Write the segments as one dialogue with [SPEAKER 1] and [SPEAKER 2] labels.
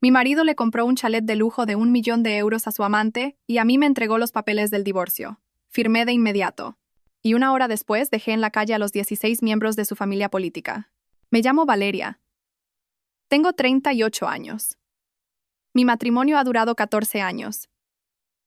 [SPEAKER 1] Mi marido le compró un chalet de lujo de 1 millón de euros a su amante y a mí me entregó los papeles del divorcio. Firmé de inmediato. Y 1 hora después dejé en la calle a los 16 miembros de su familia política. Me llamo Valeria. Tengo 38 años. Mi matrimonio ha durado 14 años.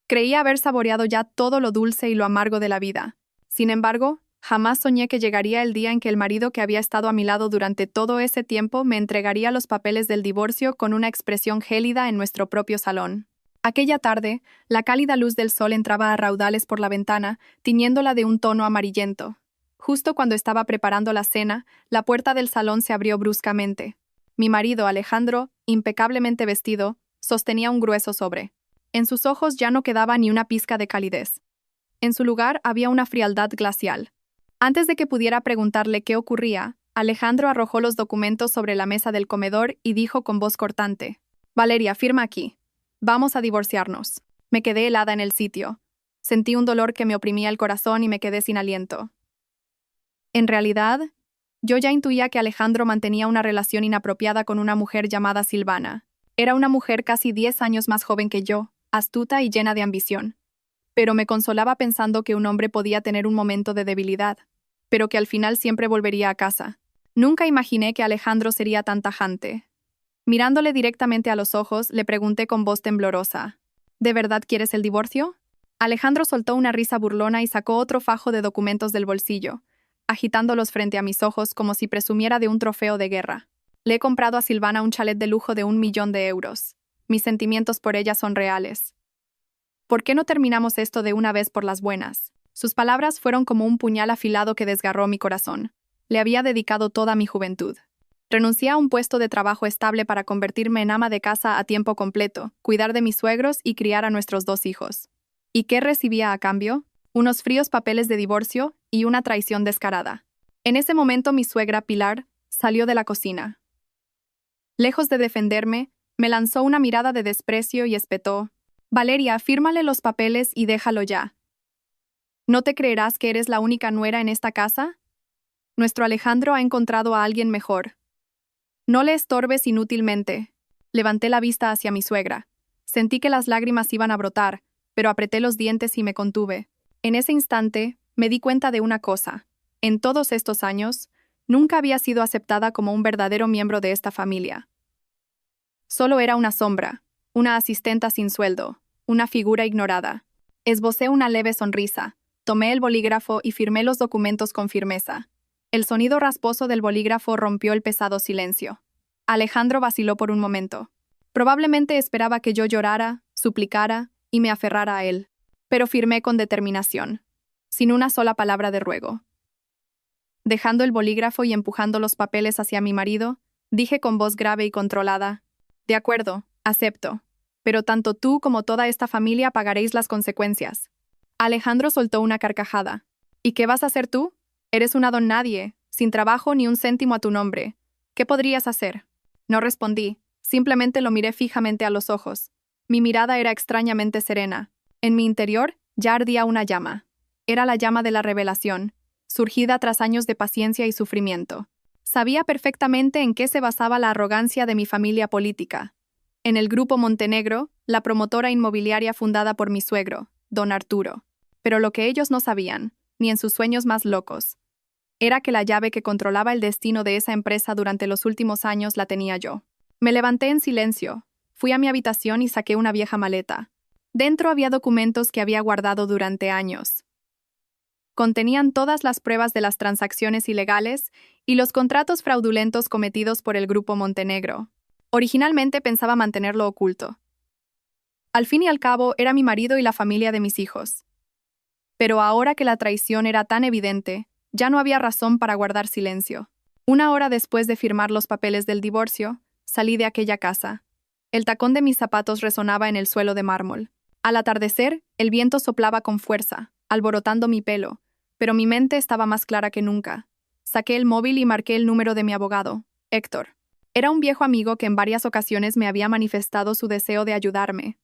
[SPEAKER 1] Creía haber saboreado ya todo lo dulce y lo amargo de la vida. Sin embargo, jamás soñé que llegaría el día en que el marido que había estado a mi lado durante todo ese tiempo me entregaría los papeles del divorcio con una expresión gélida en nuestro propio salón. Aquella tarde, la cálida luz del sol entraba a raudales por la ventana, tiñéndola de un tono amarillento. Justo cuando estaba preparando la cena, la puerta del salón se abrió bruscamente. Mi marido, Alejandro, impecablemente vestido, sostenía un grueso sobre. En sus ojos ya no quedaba ni una pizca de calidez. En su lugar había una frialdad glacial. Antes de que pudiera preguntarle qué ocurría, Alejandro arrojó los documentos sobre la mesa del comedor y dijo con voz cortante: «Valeria, firma aquí. Vamos a divorciarnos». Me quedé helada en el sitio. Sentí un dolor que me oprimía el corazón y me quedé sin aliento. En realidad, yo ya intuía que Alejandro mantenía una relación inapropiada con una mujer llamada Silvana. Era una mujer casi 10 años más joven que yo, astuta y llena de ambición. Pero me consolaba pensando que un hombre podía tener un momento de debilidad, pero que al final siempre volvería a casa. Nunca imaginé que Alejandro sería tan tajante. Mirándole directamente a los ojos, le pregunté con voz temblorosa: «¿De verdad quieres el divorcio?». Alejandro soltó una risa burlona y sacó otro fajo de documentos del bolsillo, agitándolos frente a mis ojos como si presumiera de un trofeo de guerra. «Le he comprado a Silvana un chalet de lujo de 1 millón de euros. Mis sentimientos por ella son reales. ¿Por qué no terminamos esto de una vez por las buenas?». Sus palabras fueron como un puñal afilado que desgarró mi corazón. Le había dedicado toda mi juventud. Renuncié a un puesto de trabajo estable para convertirme en ama de casa a tiempo completo, cuidar de mis suegros y criar a nuestros 2 hijos. ¿Y qué recibía a cambio? Unos fríos papeles de divorcio y una traición descarada. En ese momento mi suegra, Pilar, salió de la cocina. Lejos de defenderme, me lanzó una mirada de desprecio y espetó: «Valeria, fírmale los papeles y déjalo ya. ¿No te creerás que eres la única nuera en esta casa? Nuestro Alejandro ha encontrado a alguien mejor. No le estorbes inútilmente». Levanté la vista hacia mi suegra. Sentí que las lágrimas iban a brotar, pero apreté los dientes y me contuve. En ese instante, me di cuenta de una cosa. En todos estos años, nunca había sido aceptada como un verdadero miembro de esta familia. Solo era una sombra, una asistenta sin sueldo, una figura ignorada. Esbocé una leve sonrisa, tomé el bolígrafo y firmé los documentos con firmeza. El sonido rasposo del bolígrafo rompió el pesado silencio. Alejandro vaciló por un momento. Probablemente esperaba que yo llorara, suplicara y me aferrara a él. Pero firmé con determinación, sin una sola palabra de ruego. Dejando el bolígrafo y empujando los papeles hacia mi marido, dije con voz grave y controlada: «De acuerdo, acepto. Pero tanto tú como toda esta familia pagaréis las consecuencias». Alejandro soltó una carcajada. «¿Y qué vas a hacer tú? Eres una don nadie, sin trabajo ni un céntimo a tu nombre. ¿Qué podrías hacer?». No respondí, simplemente lo miré fijamente a los ojos. Mi mirada era extrañamente serena. En mi interior ya ardía una llama. Era la llama de la revelación, surgida tras años de paciencia y sufrimiento. Sabía perfectamente en qué se basaba la arrogancia de mi familia política. En el Grupo Montenegro, la promotora inmobiliaria fundada por mi suegro, don Arturo. Pero lo que ellos no sabían, ni en sus sueños más locos, era que la llave que controlaba el destino de esa empresa durante los últimos años la tenía yo. Me levanté en silencio, fui a mi habitación y saqué una vieja maleta. Dentro había documentos que había guardado durante años. Contenían todas las pruebas de las transacciones ilegales y los contratos fraudulentos cometidos por el Grupo Montenegro. Originalmente pensaba mantenerlo oculto. Al fin y al cabo, era mi marido y la familia de mis hijos. Pero ahora que la traición era tan evidente, ya no había razón para guardar silencio. 1 hora después de firmar los papeles del divorcio, salí de aquella casa. El tacón de mis zapatos resonaba en el suelo de mármol. Al atardecer, el viento soplaba con fuerza, alborotando mi pelo, pero mi mente estaba más clara que nunca. Saqué el móvil y marqué el número de mi abogado, Héctor. Era un viejo amigo que en varias ocasiones me había manifestado su deseo de ayudarme.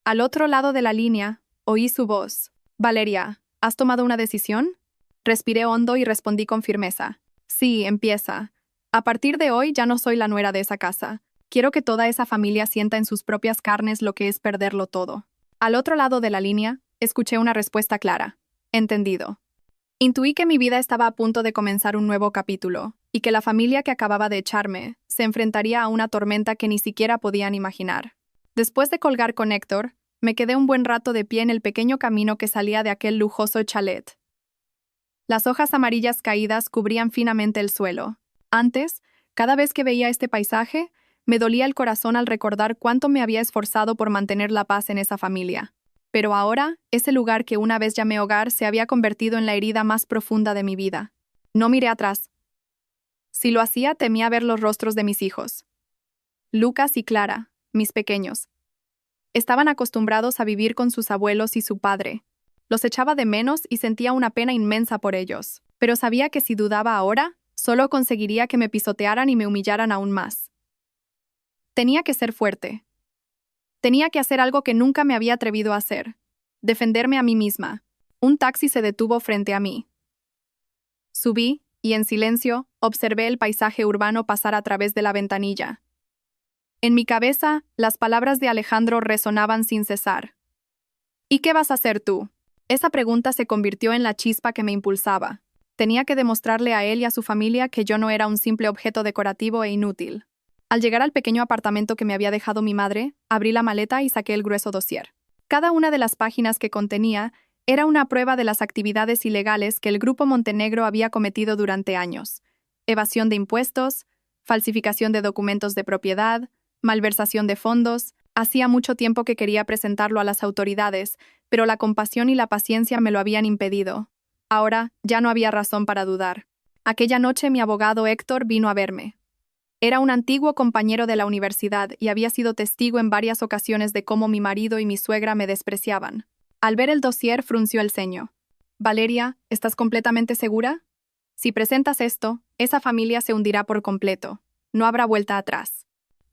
[SPEAKER 1] Al otro lado de la línea, oí su voz. «Valeria, ¿has tomado una decisión?». Respiré hondo y respondí con firmeza: «Sí, empieza. A partir de hoy ya no soy la nuera de esa casa. Quiero que toda esa familia sienta en sus propias carnes lo que es perderlo todo. Al otro lado de la línea, escuché una respuesta clara. Entendido. Intuí que mi vida estaba a punto de comenzar un nuevo capítulo, y que la familia que acababa de echarme se enfrentaría a una tormenta que ni siquiera podían imaginar. Después de colgar con Héctor, me quedé un buen rato de pie en el pequeño camino que salía de aquel lujoso chalet. Las hojas amarillas caídas cubrían finamente el suelo. Antes, cada vez que veía este paisaje, me dolía el corazón al recordar cuánto me había esforzado por mantener la paz en esa familia. Pero ahora, ese lugar que una vez llamé hogar se había convertido en la herida más profunda de mi vida. No miré atrás. Si lo hacía, temía ver los rostros de mis hijos. Lucas y Clara, mis pequeños. Estaban acostumbrados a vivir con sus abuelos y su padre. Los echaba de menos y sentía una pena inmensa por ellos. Pero sabía que si dudaba ahora, solo conseguiría que me pisotearan y me humillaran aún más. Tenía que ser fuerte. Tenía que hacer algo que nunca me había atrevido a hacer. Defenderme a mí misma. Un taxi se detuvo frente a mí. Subí, y en silencio, observé el paisaje urbano pasar a través de la ventanilla. En mi cabeza, las palabras de Alejandro resonaban sin cesar. ¿Y qué vas a hacer tú? Esa pregunta se convirtió en la chispa que me impulsaba. Tenía que demostrarle a él y a su familia que yo no era un simple objeto decorativo e inútil. Al llegar al pequeño apartamento que me había dejado mi madre, abrí la maleta y saqué el grueso dossier. Cada una de las páginas que contenía era una prueba de las actividades ilegales que el Grupo Montenegro había cometido durante años. Evasión de impuestos, falsificación de documentos de propiedad, malversación de fondos. Hacía mucho tiempo que quería presentarlo a las autoridades, pero la compasión y la paciencia me lo habían impedido. Ahora ya no había razón para dudar. Aquella noche mi abogado Héctor vino a verme. Era un antiguo compañero de la universidad y había sido testigo en varias ocasiones de cómo mi marido y mi suegra me despreciaban. Al ver el dossier, frunció el ceño. «Valeria, ¿estás completamente segura? Si presentas esto, esa familia se hundirá por completo. No habrá vuelta atrás».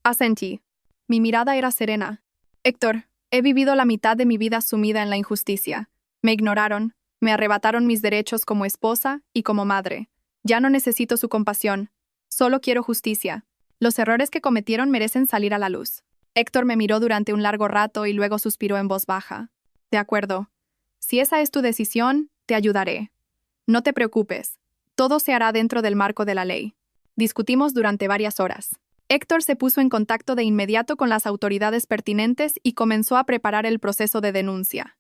[SPEAKER 1] Asentí. Mi mirada era serena. «Héctor, he vivido la mitad de mi vida sumida en la injusticia. Me ignoraron, me arrebataron mis derechos como esposa y como madre. Ya no necesito su compasión. Solo quiero justicia. Los errores que cometieron merecen salir a la luz». Héctor me miró durante un largo rato y luego suspiró en voz baja. «De acuerdo. Si esa es tu decisión, te ayudaré. No te preocupes. Todo se hará dentro del marco de la ley». Discutimos durante varias horas. Héctor se puso en contacto de inmediato con las autoridades pertinentes y comenzó a preparar el proceso de denuncia.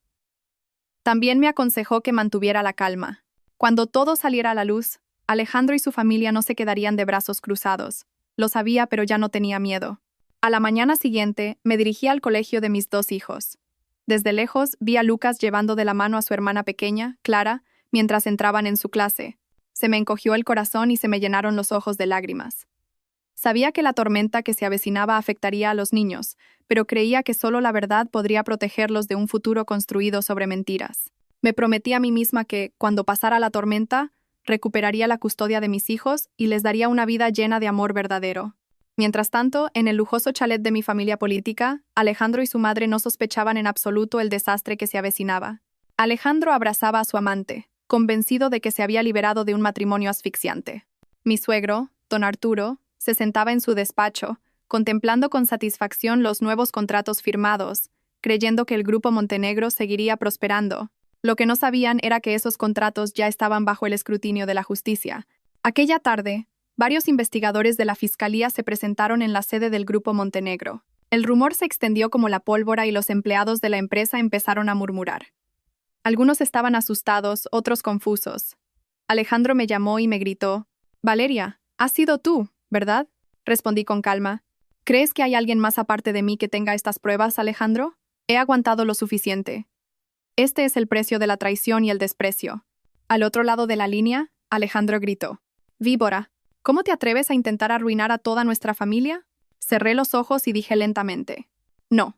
[SPEAKER 1] También me aconsejó que mantuviera la calma. Cuando todo saliera a la luz, Alejandro y su familia no se quedarían de brazos cruzados. Lo sabía, pero ya no tenía miedo. A la mañana siguiente, me dirigí al colegio de mis 2 hijos. Desde lejos, vi a Lucas llevando de la mano a su hermana pequeña, Clara, mientras entraban en su clase. Se me encogió el corazón y se me llenaron los ojos de lágrimas. Sabía que la tormenta que se avecinaba afectaría a los niños, pero creía que solo la verdad podría protegerlos de un futuro construido sobre mentiras. Me prometí a mí misma que, cuando pasara la tormenta, recuperaría la custodia de mis hijos y les daría una vida llena de amor verdadero. Mientras tanto, en el lujoso chalet de mi familia política, Alejandro y su madre no sospechaban en absoluto el desastre que se avecinaba. Alejandro abrazaba a su amante, convencido de que se había liberado de un matrimonio asfixiante. Mi suegro, don Arturo, se sentaba en su despacho, contemplando con satisfacción los nuevos contratos firmados, creyendo que el Grupo Montenegro seguiría prosperando. Lo que no sabían era que esos contratos ya estaban bajo el escrutinio de la justicia. Aquella tarde, varios investigadores de la Fiscalía se presentaron en la sede del Grupo Montenegro. El rumor se extendió como la pólvora y los empleados de la empresa empezaron a murmurar. Algunos estaban asustados, otros confusos. Alejandro me llamó y me gritó: «Valeria, has sido tú, ¿verdad?». Respondí con calma: «¿Crees que hay alguien más aparte de mí que tenga estas pruebas, Alejandro? He aguantado lo suficiente. Este es el precio de la traición y el desprecio». Al otro lado de la línea, Alejandro gritó: «Víbora, ¿cómo te atreves a intentar arruinar a toda nuestra familia?». Cerré los ojos y dije lentamente: «No.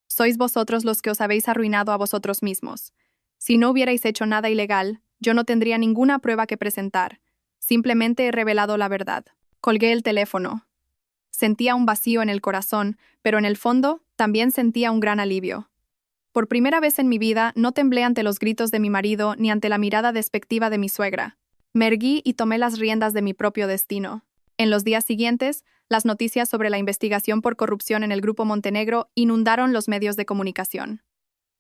[SPEAKER 1] Sois vosotros los que os habéis arruinado a vosotros mismos. Si no hubierais hecho nada ilegal, yo no tendría ninguna prueba que presentar. Simplemente he revelado la verdad». Colgué el teléfono. Sentía un vacío en el corazón, pero en el fondo también sentía un gran alivio. Por primera vez en mi vida no temblé ante los gritos de mi marido ni ante la mirada despectiva de mi suegra. Me erguí y tomé las riendas de mi propio destino. En los días siguientes, las noticias sobre la investigación por corrupción en el Grupo Montenegro inundaron los medios de comunicación.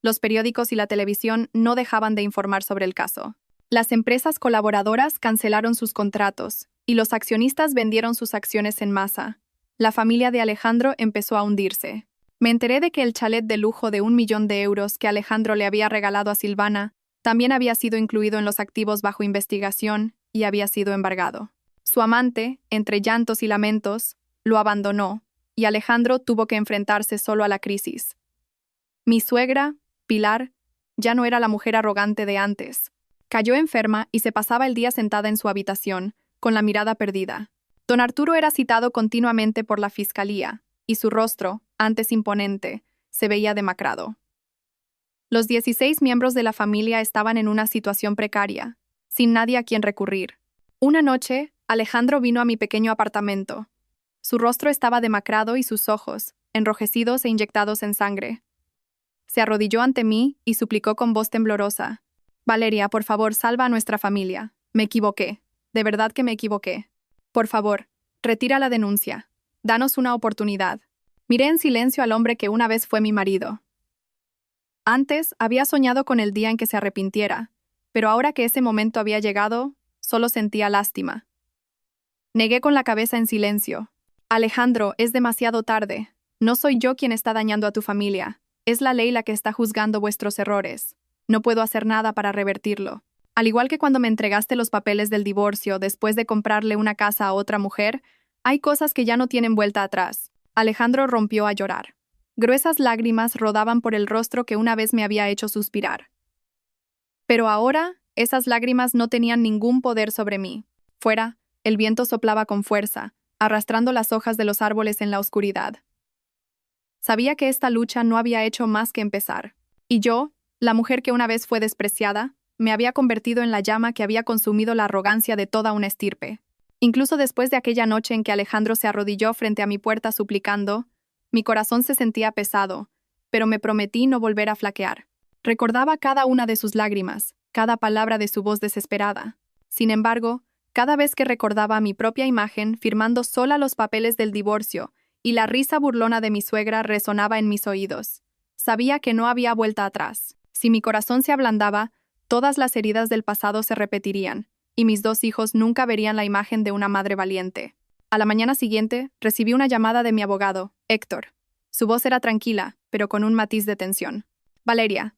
[SPEAKER 1] Los periódicos y la televisión no dejaban de informar sobre el caso. Las empresas colaboradoras cancelaron sus contratos y los accionistas vendieron sus acciones en masa. La familia de Alejandro empezó a hundirse. Me enteré de que el chalet de lujo de 1 millón de euros que Alejandro le había regalado a Silvana también había sido incluido en los activos bajo investigación y había sido embargado. Su amante, entre llantos y lamentos, lo abandonó y Alejandro tuvo que enfrentarse solo a la crisis. Mi suegra, Pilar, ya no era la mujer arrogante de antes. Cayó enferma y se pasaba el día sentada en su habitación, con la mirada perdida. Don Arturo era citado continuamente por la fiscalía, y su rostro, antes imponente, se veía demacrado. Los 16 miembros de la familia estaban en una situación precaria, sin nadie a quien recurrir. Una noche, Alejandro vino a mi pequeño apartamento. Su rostro estaba demacrado y sus ojos, enrojecidos e inyectados en sangre. Se arrodilló ante mí y suplicó con voz temblorosa: «Valeria, por favor, salva a nuestra familia. Me equivoqué. De verdad que me equivoqué. Por favor, retira la denuncia. Danos una oportunidad». Miré en silencio al hombre que una vez fue mi marido. Antes había soñado con el día en que se arrepintiera, pero ahora que ese momento había llegado, solo sentía lástima. Negué con la cabeza en silencio. «Alejandro, es demasiado tarde. No soy yo quien está dañando a tu familia. Es la ley la que está juzgando vuestros errores. No puedo hacer nada para revertirlo. Al igual que cuando me entregaste los papeles del divorcio después de comprarle una casa a otra mujer, hay cosas que ya no tienen vuelta atrás». Alejandro rompió a llorar. Gruesas lágrimas rodaban por el rostro que una vez me había hecho suspirar. Pero ahora, esas lágrimas no tenían ningún poder sobre mí. Fuera, el viento soplaba con fuerza, arrastrando las hojas de los árboles en la oscuridad. Sabía que esta lucha no había hecho más que empezar. Y yo, la mujer que una vez fue despreciada, me había convertido en la llama que había consumido la arrogancia de toda una estirpe. Incluso después de aquella noche en que Alejandro se arrodilló frente a mi puerta suplicando, mi corazón se sentía pesado, pero me prometí no volver a flaquear. Recordaba cada una de sus lágrimas, cada palabra de su voz desesperada. Sin embargo, cada vez que recordaba mi propia imagen firmando sola los papeles del divorcio y la risa burlona de mi suegra resonaba en mis oídos, sabía que no había vuelta atrás. Si mi corazón se ablandaba, todas las heridas del pasado se repetirían, y mis 2 hijos nunca verían la imagen de una madre valiente. A la mañana siguiente, recibí una llamada de mi abogado, Héctor. Su voz era tranquila, pero con un matiz de tensión. «Valeria,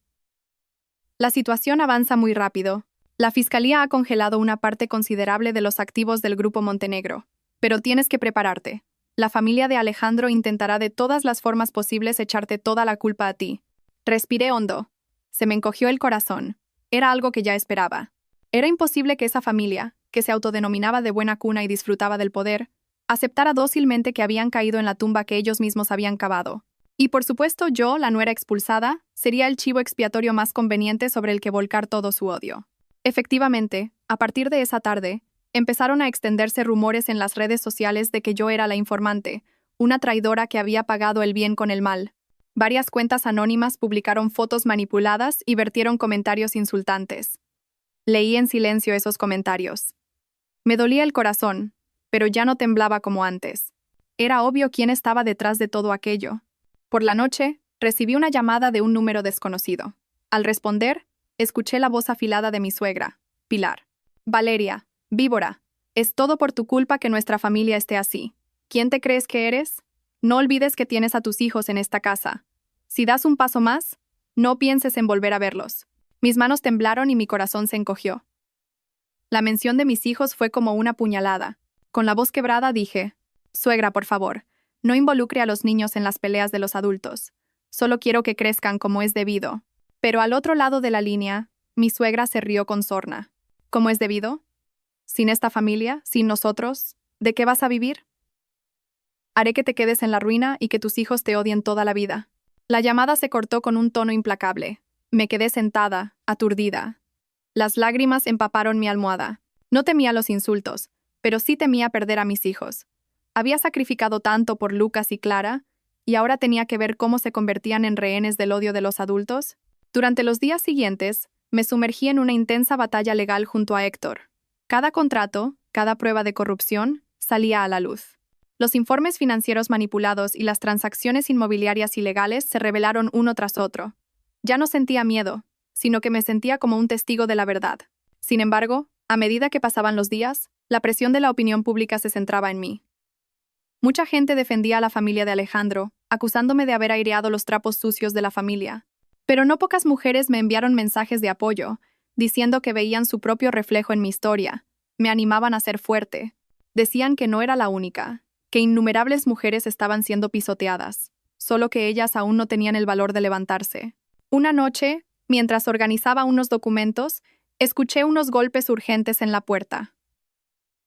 [SPEAKER 1] la situación avanza muy rápido. La fiscalía ha congelado una parte considerable de los activos del Grupo Montenegro, pero tienes que prepararte. La familia de Alejandro intentará de todas las formas posibles echarte toda la culpa a ti». Respiré hondo. Se me encogió el corazón. Era algo que ya esperaba. Era imposible que esa familia, que se autodenominaba de buena cuna y disfrutaba del poder, aceptara dócilmente que habían caído en la tumba que ellos mismos habían cavado. Y por supuesto yo, la nuera expulsada, sería el chivo expiatorio más conveniente sobre el que volcar todo su odio. Efectivamente, a partir de esa tarde, empezaron a extenderse rumores en las redes sociales de que yo era la informante, una traidora que había pagado el bien con el mal. Varias cuentas anónimas publicaron fotos manipuladas y vertieron comentarios insultantes. Leí en silencio esos comentarios. Me dolía el corazón, pero ya no temblaba como antes. Era obvio quién estaba detrás de todo aquello. Por la noche, recibí una llamada de un número desconocido. Al responder, escuché la voz afilada de mi suegra, Pilar. «Valeria, víbora, es todo por tu culpa que nuestra familia esté así. ¿Quién te crees que eres? No olvides que tienes a tus hijos en esta casa. Si das un paso más, no pienses en volver a verlos». Mis manos temblaron y mi corazón se encogió. La mención de mis hijos fue como una puñalada. Con la voz quebrada dije: «Suegra, por favor, no involucre a los niños en las peleas de los adultos. Solo quiero que crezcan como es debido». Pero al otro lado de la línea, mi suegra se rió con sorna. «¿Cómo es debido? Sin esta familia, sin nosotros, ¿de qué vas a vivir? Haré que te quedes en la ruina y que tus hijos te odien toda la vida». La llamada se cortó con un tono implacable. Me quedé sentada, aturdida. Las lágrimas empaparon mi almohada. No temía los insultos, pero sí temía perder a mis hijos. Había sacrificado tanto por Lucas y Clara, y ahora tenía que ver cómo se convertían en rehenes del odio de los adultos. Durante los días siguientes, me sumergí en una intensa batalla legal junto a Héctor. Cada contrato, cada prueba de corrupción, salía a la luz. Los informes financieros manipulados y las transacciones inmobiliarias ilegales se revelaron uno tras otro. Ya no sentía miedo, sino que me sentía como un testigo de la verdad. Sin embargo, a medida que pasaban los días, la presión de la opinión pública se centraba en mí. Mucha gente defendía a la familia de Alejandro, acusándome de haber aireado los trapos sucios de la familia. Pero no pocas mujeres me enviaron mensajes de apoyo, diciendo que veían su propio reflejo en mi historia. Me animaban a ser fuerte. Decían que no era la única, que innumerables mujeres estaban siendo pisoteadas, solo que ellas aún no tenían el valor de levantarse. Una noche, mientras organizaba unos documentos, escuché unos golpes urgentes en la puerta.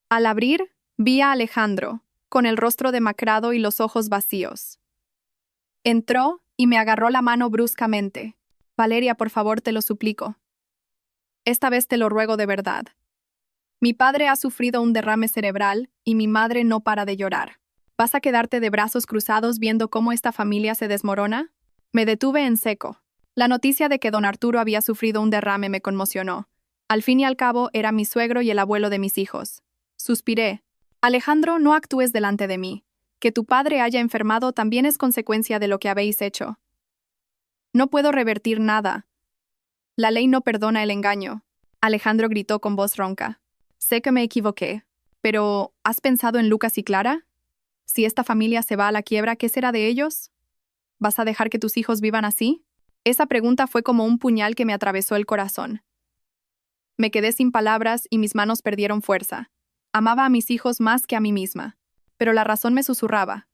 [SPEAKER 1] Al abrir, vi a Alejandro, con el rostro demacrado y los ojos vacíos. Entró y me agarró la mano bruscamente. Valeria, por favor, te lo suplico. Esta vez te lo ruego de verdad. Mi padre ha sufrido un derrame cerebral y mi madre no para de llorar. ¿Vas a quedarte de brazos cruzados viendo cómo esta familia se desmorona? Me detuve en seco. La noticia de que don Arturo había sufrido un derrame me conmocionó. Al fin y al cabo, era mi suegro y el abuelo de mis hijos. Suspiré. Alejandro, no actúes delante de mí. Que tu padre haya enfermado también es consecuencia de lo que habéis hecho. No puedo revertir nada. La ley no perdona el engaño. Alejandro gritó con voz ronca. Sé que me equivoqué, pero ¿has pensado en Lucas y Clara? Si esta familia se va a la quiebra, ¿qué será de ellos? ¿Vas a dejar que tus hijos vivan así? Esa pregunta fue como un puñal que me atravesó el corazón. Me quedé sin palabras y mis manos perdieron fuerza. Amaba a mis hijos más que a mí misma, pero la razón me susurraba.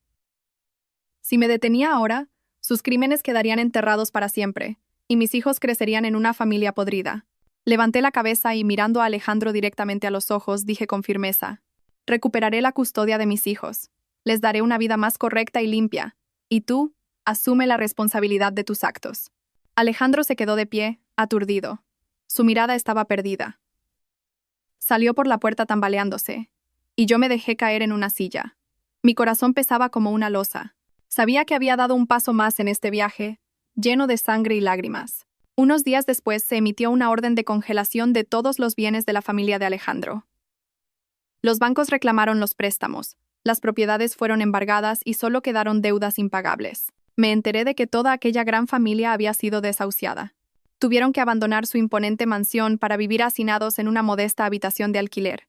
[SPEAKER 1] Si me detenía ahora, sus crímenes quedarían enterrados para siempre, y mis hijos crecerían en una familia podrida. Levanté la cabeza y mirando a Alejandro directamente a los ojos, dije con firmeza: recuperaré la custodia de mis hijos. Les daré una vida más correcta y limpia, y tú, asume la responsabilidad de tus actos. Alejandro se quedó de pie, aturdido. Su mirada estaba perdida. Salió por la puerta tambaleándose, y yo me dejé caer en una silla. Mi corazón pesaba como una losa. Sabía que había dado un paso más en este viaje, lleno de sangre y lágrimas. Unos días después se emitió una orden de congelación de todos los bienes de la familia de Alejandro. Los bancos reclamaron los préstamos, las propiedades fueron embargadas y solo quedaron deudas impagables. Me enteré de que toda aquella gran familia había sido desahuciada. Tuvieron que abandonar su imponente mansión para vivir hacinados en una modesta habitación de alquiler.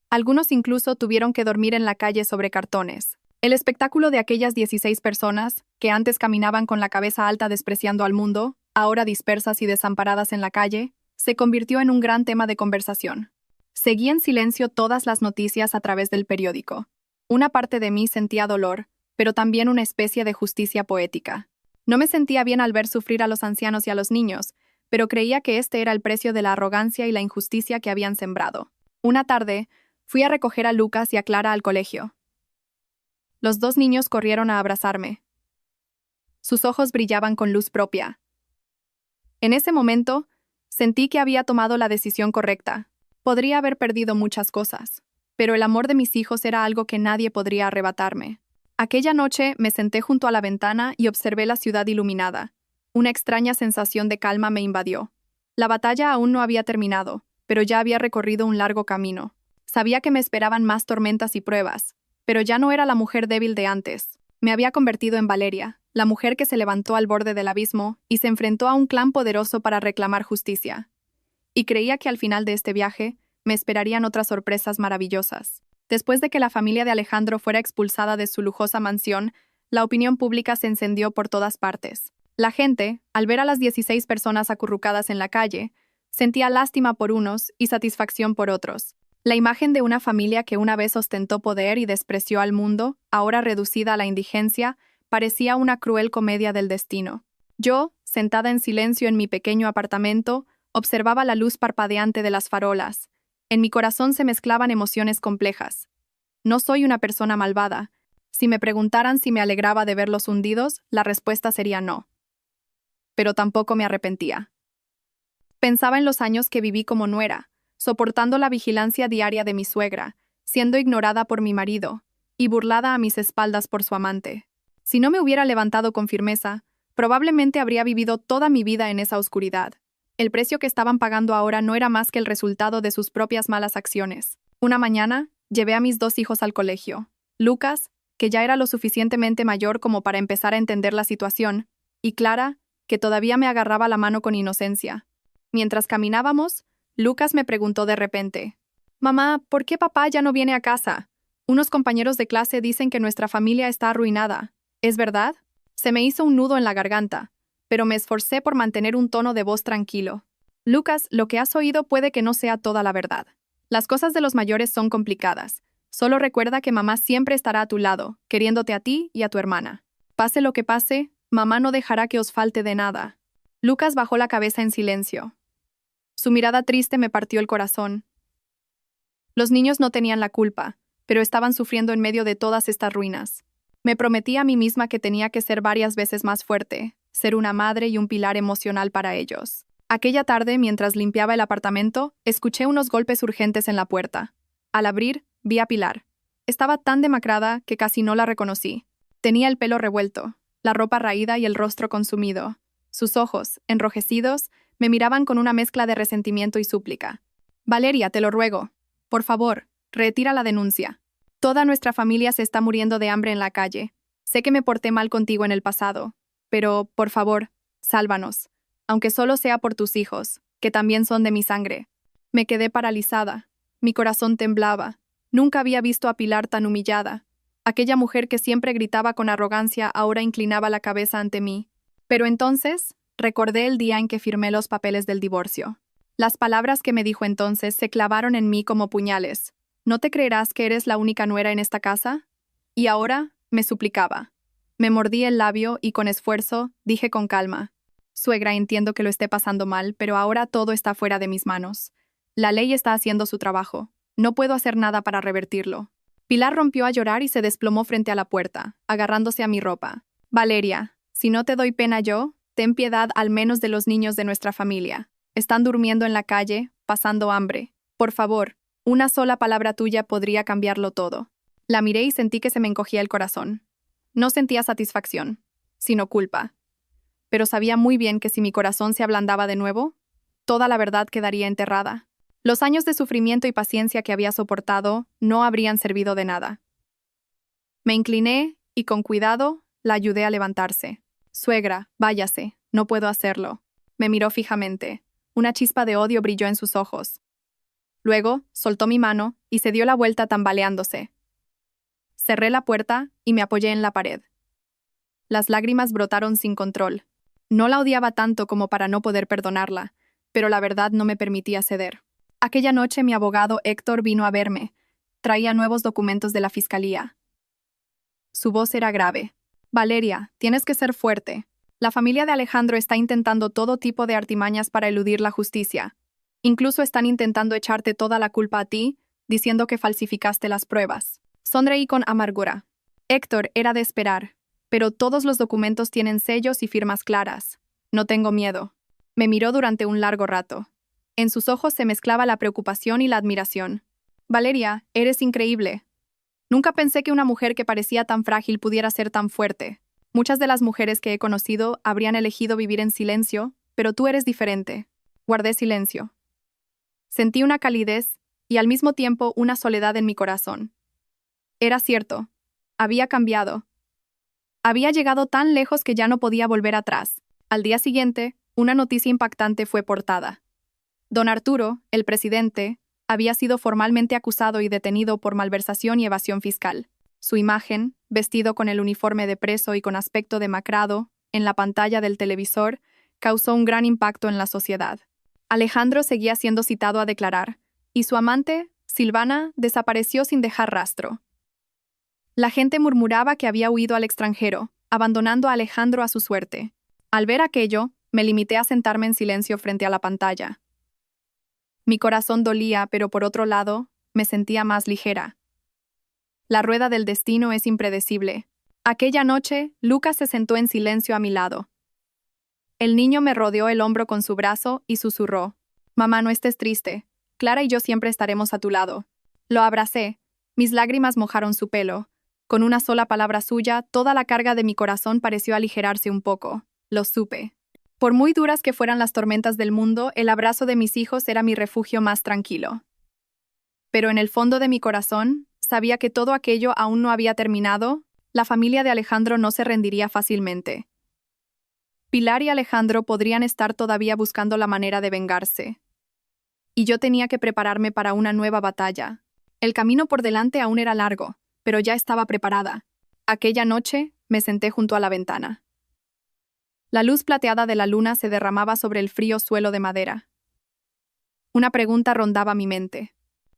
[SPEAKER 1] Algunos incluso tuvieron que dormir en la calle sobre cartones. El espectáculo de aquellas 16 personas, que antes caminaban con la cabeza alta despreciando al mundo, ahora dispersas y desamparadas en la calle, se convirtió en un gran tema de conversación. Seguí en silencio todas las noticias a través del periódico. Una parte de mí sentía dolor, pero también una especie de justicia poética. No me sentía bien al ver sufrir a los ancianos y a los niños, pero creía que este era el precio de la arrogancia y la injusticia que habían sembrado. Una tarde, fui a recoger a Lucas y a Clara al colegio. Los dos niños corrieron a abrazarme. Sus ojos brillaban con luz propia. En ese momento, sentí que había tomado la decisión correcta. Podría haber perdido muchas cosas, pero el amor de mis hijos era algo que nadie podría arrebatarme. Aquella noche me senté junto a la ventana y observé la ciudad iluminada. Una extraña sensación de calma me invadió. La batalla aún no había terminado, pero ya había recorrido un largo camino. Sabía que me esperaban más tormentas y pruebas, pero ya no era la mujer débil de antes. Me había convertido en Valeria, la mujer que se levantó al borde del abismo y se enfrentó a un clan poderoso para reclamar justicia. Y creía que al final de este viaje me esperarían otras sorpresas maravillosas. Después de que la familia de Alejandro fuera expulsada de su lujosa mansión, la opinión pública se encendió por todas partes. La gente, al ver a las 16 personas acurrucadas en la calle, sentía lástima por unos y satisfacción por otros. La imagen de una familia que una vez ostentó poder y despreció al mundo, ahora reducida a la indigencia, parecía una cruel comedia del destino. Yo, sentada en silencio en mi pequeño apartamento, observaba la luz parpadeante de las farolas. En mi corazón se mezclaban emociones complejas. No soy una persona malvada. Si me preguntaran si me alegraba de verlos hundidos, la respuesta sería no. Pero tampoco me arrepentía. Pensaba en los años que viví como nuera, soportando la vigilancia diaria de mi suegra, siendo ignorada por mi marido y burlada a mis espaldas por su amante. Si no me hubiera levantado con firmeza, probablemente habría vivido toda mi vida en esa oscuridad. El precio que estaban pagando ahora no era más que el resultado de sus propias malas acciones. Una mañana, Llevé a mis 2 hijos al colegio. Lucas, que ya era lo suficientemente mayor como para empezar a entender la situación, y Clara, que todavía me agarraba la mano con inocencia. Mientras caminábamos, Lucas me preguntó de repente: «Mamá, ¿por qué papá ya no viene a casa? Unos compañeros de clase dicen que nuestra familia está arruinada. ¿Es verdad?». Se me hizo un nudo en la garganta, pero me esforcé por mantener un tono de voz tranquilo. «Lucas, lo que has oído puede que no sea toda la verdad. Las cosas de los mayores son complicadas. Solo recuerda que mamá siempre estará a tu lado, queriéndote a ti y a tu hermana. Pase lo que pase, mamá no dejará que os falte de nada». Lucas bajó la cabeza en silencio. Su mirada triste me partió el corazón. Los niños no tenían la culpa, pero estaban sufriendo en medio de todas estas ruinas. Me prometí a mí misma que tenía que ser varias veces más fuerte, ser una madre y un pilar emocional para ellos. Aquella tarde, mientras limpiaba el apartamento, escuché unos golpes urgentes en la puerta. Al abrir, vi a Pilar. Estaba tan demacrada que casi no la reconocí. Tenía el pelo revuelto, la ropa raída y el rostro consumido. Sus ojos, enrojecidos, me miraban con una mezcla de resentimiento y súplica. «Valeria, te lo ruego. Por favor, retira la denuncia. Toda nuestra familia se está muriendo de hambre en la calle. Sé que me porté mal contigo en el pasado, pero, por favor, sálvanos, aunque solo sea por tus hijos, que también son de mi sangre». Me quedé paralizada. Mi corazón temblaba. Nunca había visto a Pilar tan humillada. Aquella mujer que siempre gritaba con arrogancia ahora inclinaba la cabeza ante mí. Pero entonces, recordé el día en que firmé los papeles del divorcio. Las palabras que me dijo entonces se clavaron en mí como puñales. «¿No te creerás que eres la única nuera en esta casa?». Y ahora, me suplicaba. Me mordí el labio y con esfuerzo dije con calma: «Suegra, entiendo que lo esté pasando mal, pero ahora todo está fuera de mis manos. La ley está haciendo su trabajo. No puedo hacer nada para revertirlo». Pilar rompió a llorar y se desplomó frente a la puerta, agarrándose a mi ropa. «Valeria, si no te doy pena yo, ten piedad al menos de los niños de nuestra familia. Están durmiendo en la calle, pasando hambre. Por favor, una sola palabra tuya podría cambiarlo todo». La miré y sentí que se me encogía el corazón. No sentía satisfacción, sino culpa. Pero sabía muy bien que si mi corazón se ablandaba de nuevo, toda la verdad quedaría enterrada. Los años de sufrimiento y paciencia que había soportado no habrían servido de nada. Me incliné y, con cuidado, la ayudé a levantarse. «Suegra, váyase, no puedo hacerlo». Me miró fijamente. Una chispa de odio brilló en sus ojos. Luego, soltó mi mano y se dio la vuelta tambaleándose. Cerré la puerta y me apoyé en la pared. Las lágrimas brotaron sin control. No la odiaba tanto como para no poder perdonarla, pero la verdad no me permitía ceder. Aquella noche mi abogado Héctor vino a verme. Traía nuevos documentos de la fiscalía. Su voz era grave. «Valeria, tienes que ser fuerte. La familia de Alejandro está intentando todo tipo de artimañas para eludir la justicia. Incluso están intentando echarte toda la culpa a ti, diciendo que falsificaste las pruebas». Sonreí con amargura. Héctor, era de esperar, pero todos los documentos tienen sellos y firmas claras. «No tengo miedo». Me miró durante un largo rato. En sus ojos se mezclaba la preocupación y la admiración. «Valeria, eres increíble. Nunca pensé que una mujer que parecía tan frágil pudiera ser tan fuerte. Muchas de las mujeres que he conocido habrían elegido vivir en silencio, pero tú eres diferente». Guardé silencio. Sentí una calidez y al mismo tiempo una soledad en mi corazón. Era cierto. Había cambiado. Había llegado tan lejos que ya no podía volver atrás. Al día siguiente, una noticia impactante fue portada. Don Arturo, el presidente, había sido formalmente acusado y detenido por malversación y evasión fiscal. Su imagen, vestido con el uniforme de preso y con aspecto demacrado, en la pantalla del televisor, causó un gran impacto en la sociedad. Alejandro seguía siendo citado a declarar, y su amante, Silvana, desapareció sin dejar rastro. La gente murmuraba que había huido al extranjero, abandonando a Alejandro a su suerte. Al ver aquello, me limité a sentarme en silencio frente a la pantalla. Mi corazón dolía, pero por otro lado, me sentía más ligera. La rueda del destino es impredecible. Aquella noche, Lucas se sentó en silencio a mi lado. El niño me rodeó el hombro con su brazo y susurró: «Mamá, no estés triste. Clara y yo siempre estaremos a tu lado». Lo abracé. Mis lágrimas mojaron su pelo. Con una sola palabra suya, toda la carga de mi corazón pareció aligerarse un poco. Lo supe. Por muy duras que fueran las tormentas del mundo, el abrazo de mis hijos era mi refugio más tranquilo. Pero en el fondo de mi corazón, sabía que todo aquello aún no había terminado. La familia de Alejandro no se rendiría fácilmente. Pilar y Alejandro podrían estar todavía buscando la manera de vengarse. Y yo tenía que prepararme para una nueva batalla. El camino por delante aún era largo, pero ya estaba preparada. Aquella noche, me senté junto a la ventana. La luz plateada de la luna se derramaba sobre el frío suelo de madera. Una pregunta rondaba mi mente.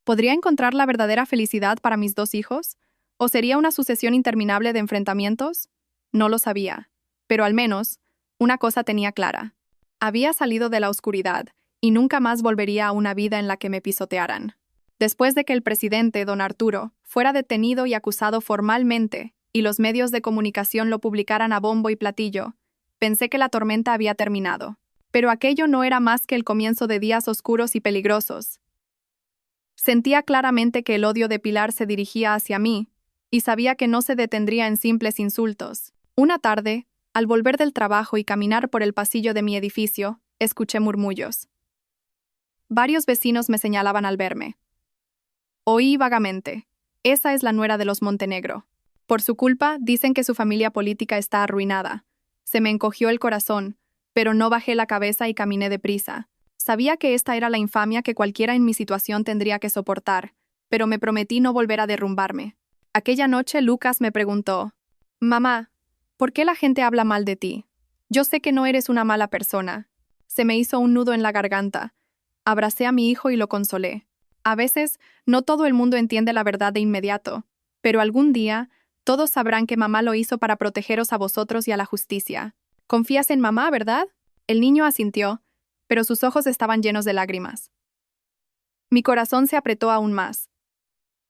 [SPEAKER 1] ¿Podría encontrar la verdadera felicidad para mis dos hijos? ¿O sería una sucesión interminable de enfrentamientos? No lo sabía. Pero al menos, una cosa tenía clara. Había salido de la oscuridad, y nunca más volvería a una vida en la que me pisotearan. Después de que el presidente, don Arturo, fuera detenido y acusado formalmente, y los medios de comunicación lo publicaran a bombo y platillo, pensé que la tormenta había terminado. Pero aquello no era más que el comienzo de días oscuros y peligrosos. Sentía claramente que el odio de Pilar se dirigía hacia mí, y sabía que no se detendría en simples insultos. Una tarde, al volver del trabajo y caminar por el pasillo de mi edificio, escuché murmullos. Varios vecinos me señalaban al verme. Oí vagamente. Esa es la nuera de los Montenegro. Por su culpa, dicen que su familia política está arruinada. Se me encogió el corazón, pero no bajé la cabeza y caminé deprisa. Sabía que esta era la infamia que cualquiera en mi situación tendría que soportar, pero me prometí no volver a derrumbarme. Aquella noche Lucas me preguntó, «Mamá, ¿por qué la gente habla mal de ti? Yo sé que no eres una mala persona». Se me hizo un nudo en la garganta. Abracé a mi hijo y lo consolé. A veces, no todo el mundo entiende la verdad de inmediato, pero algún día, todos sabrán que mamá lo hizo para protegeros a vosotros y a la justicia. ¿Confías en mamá, verdad? El niño asintió, pero sus ojos estaban llenos de lágrimas. Mi corazón se apretó aún más.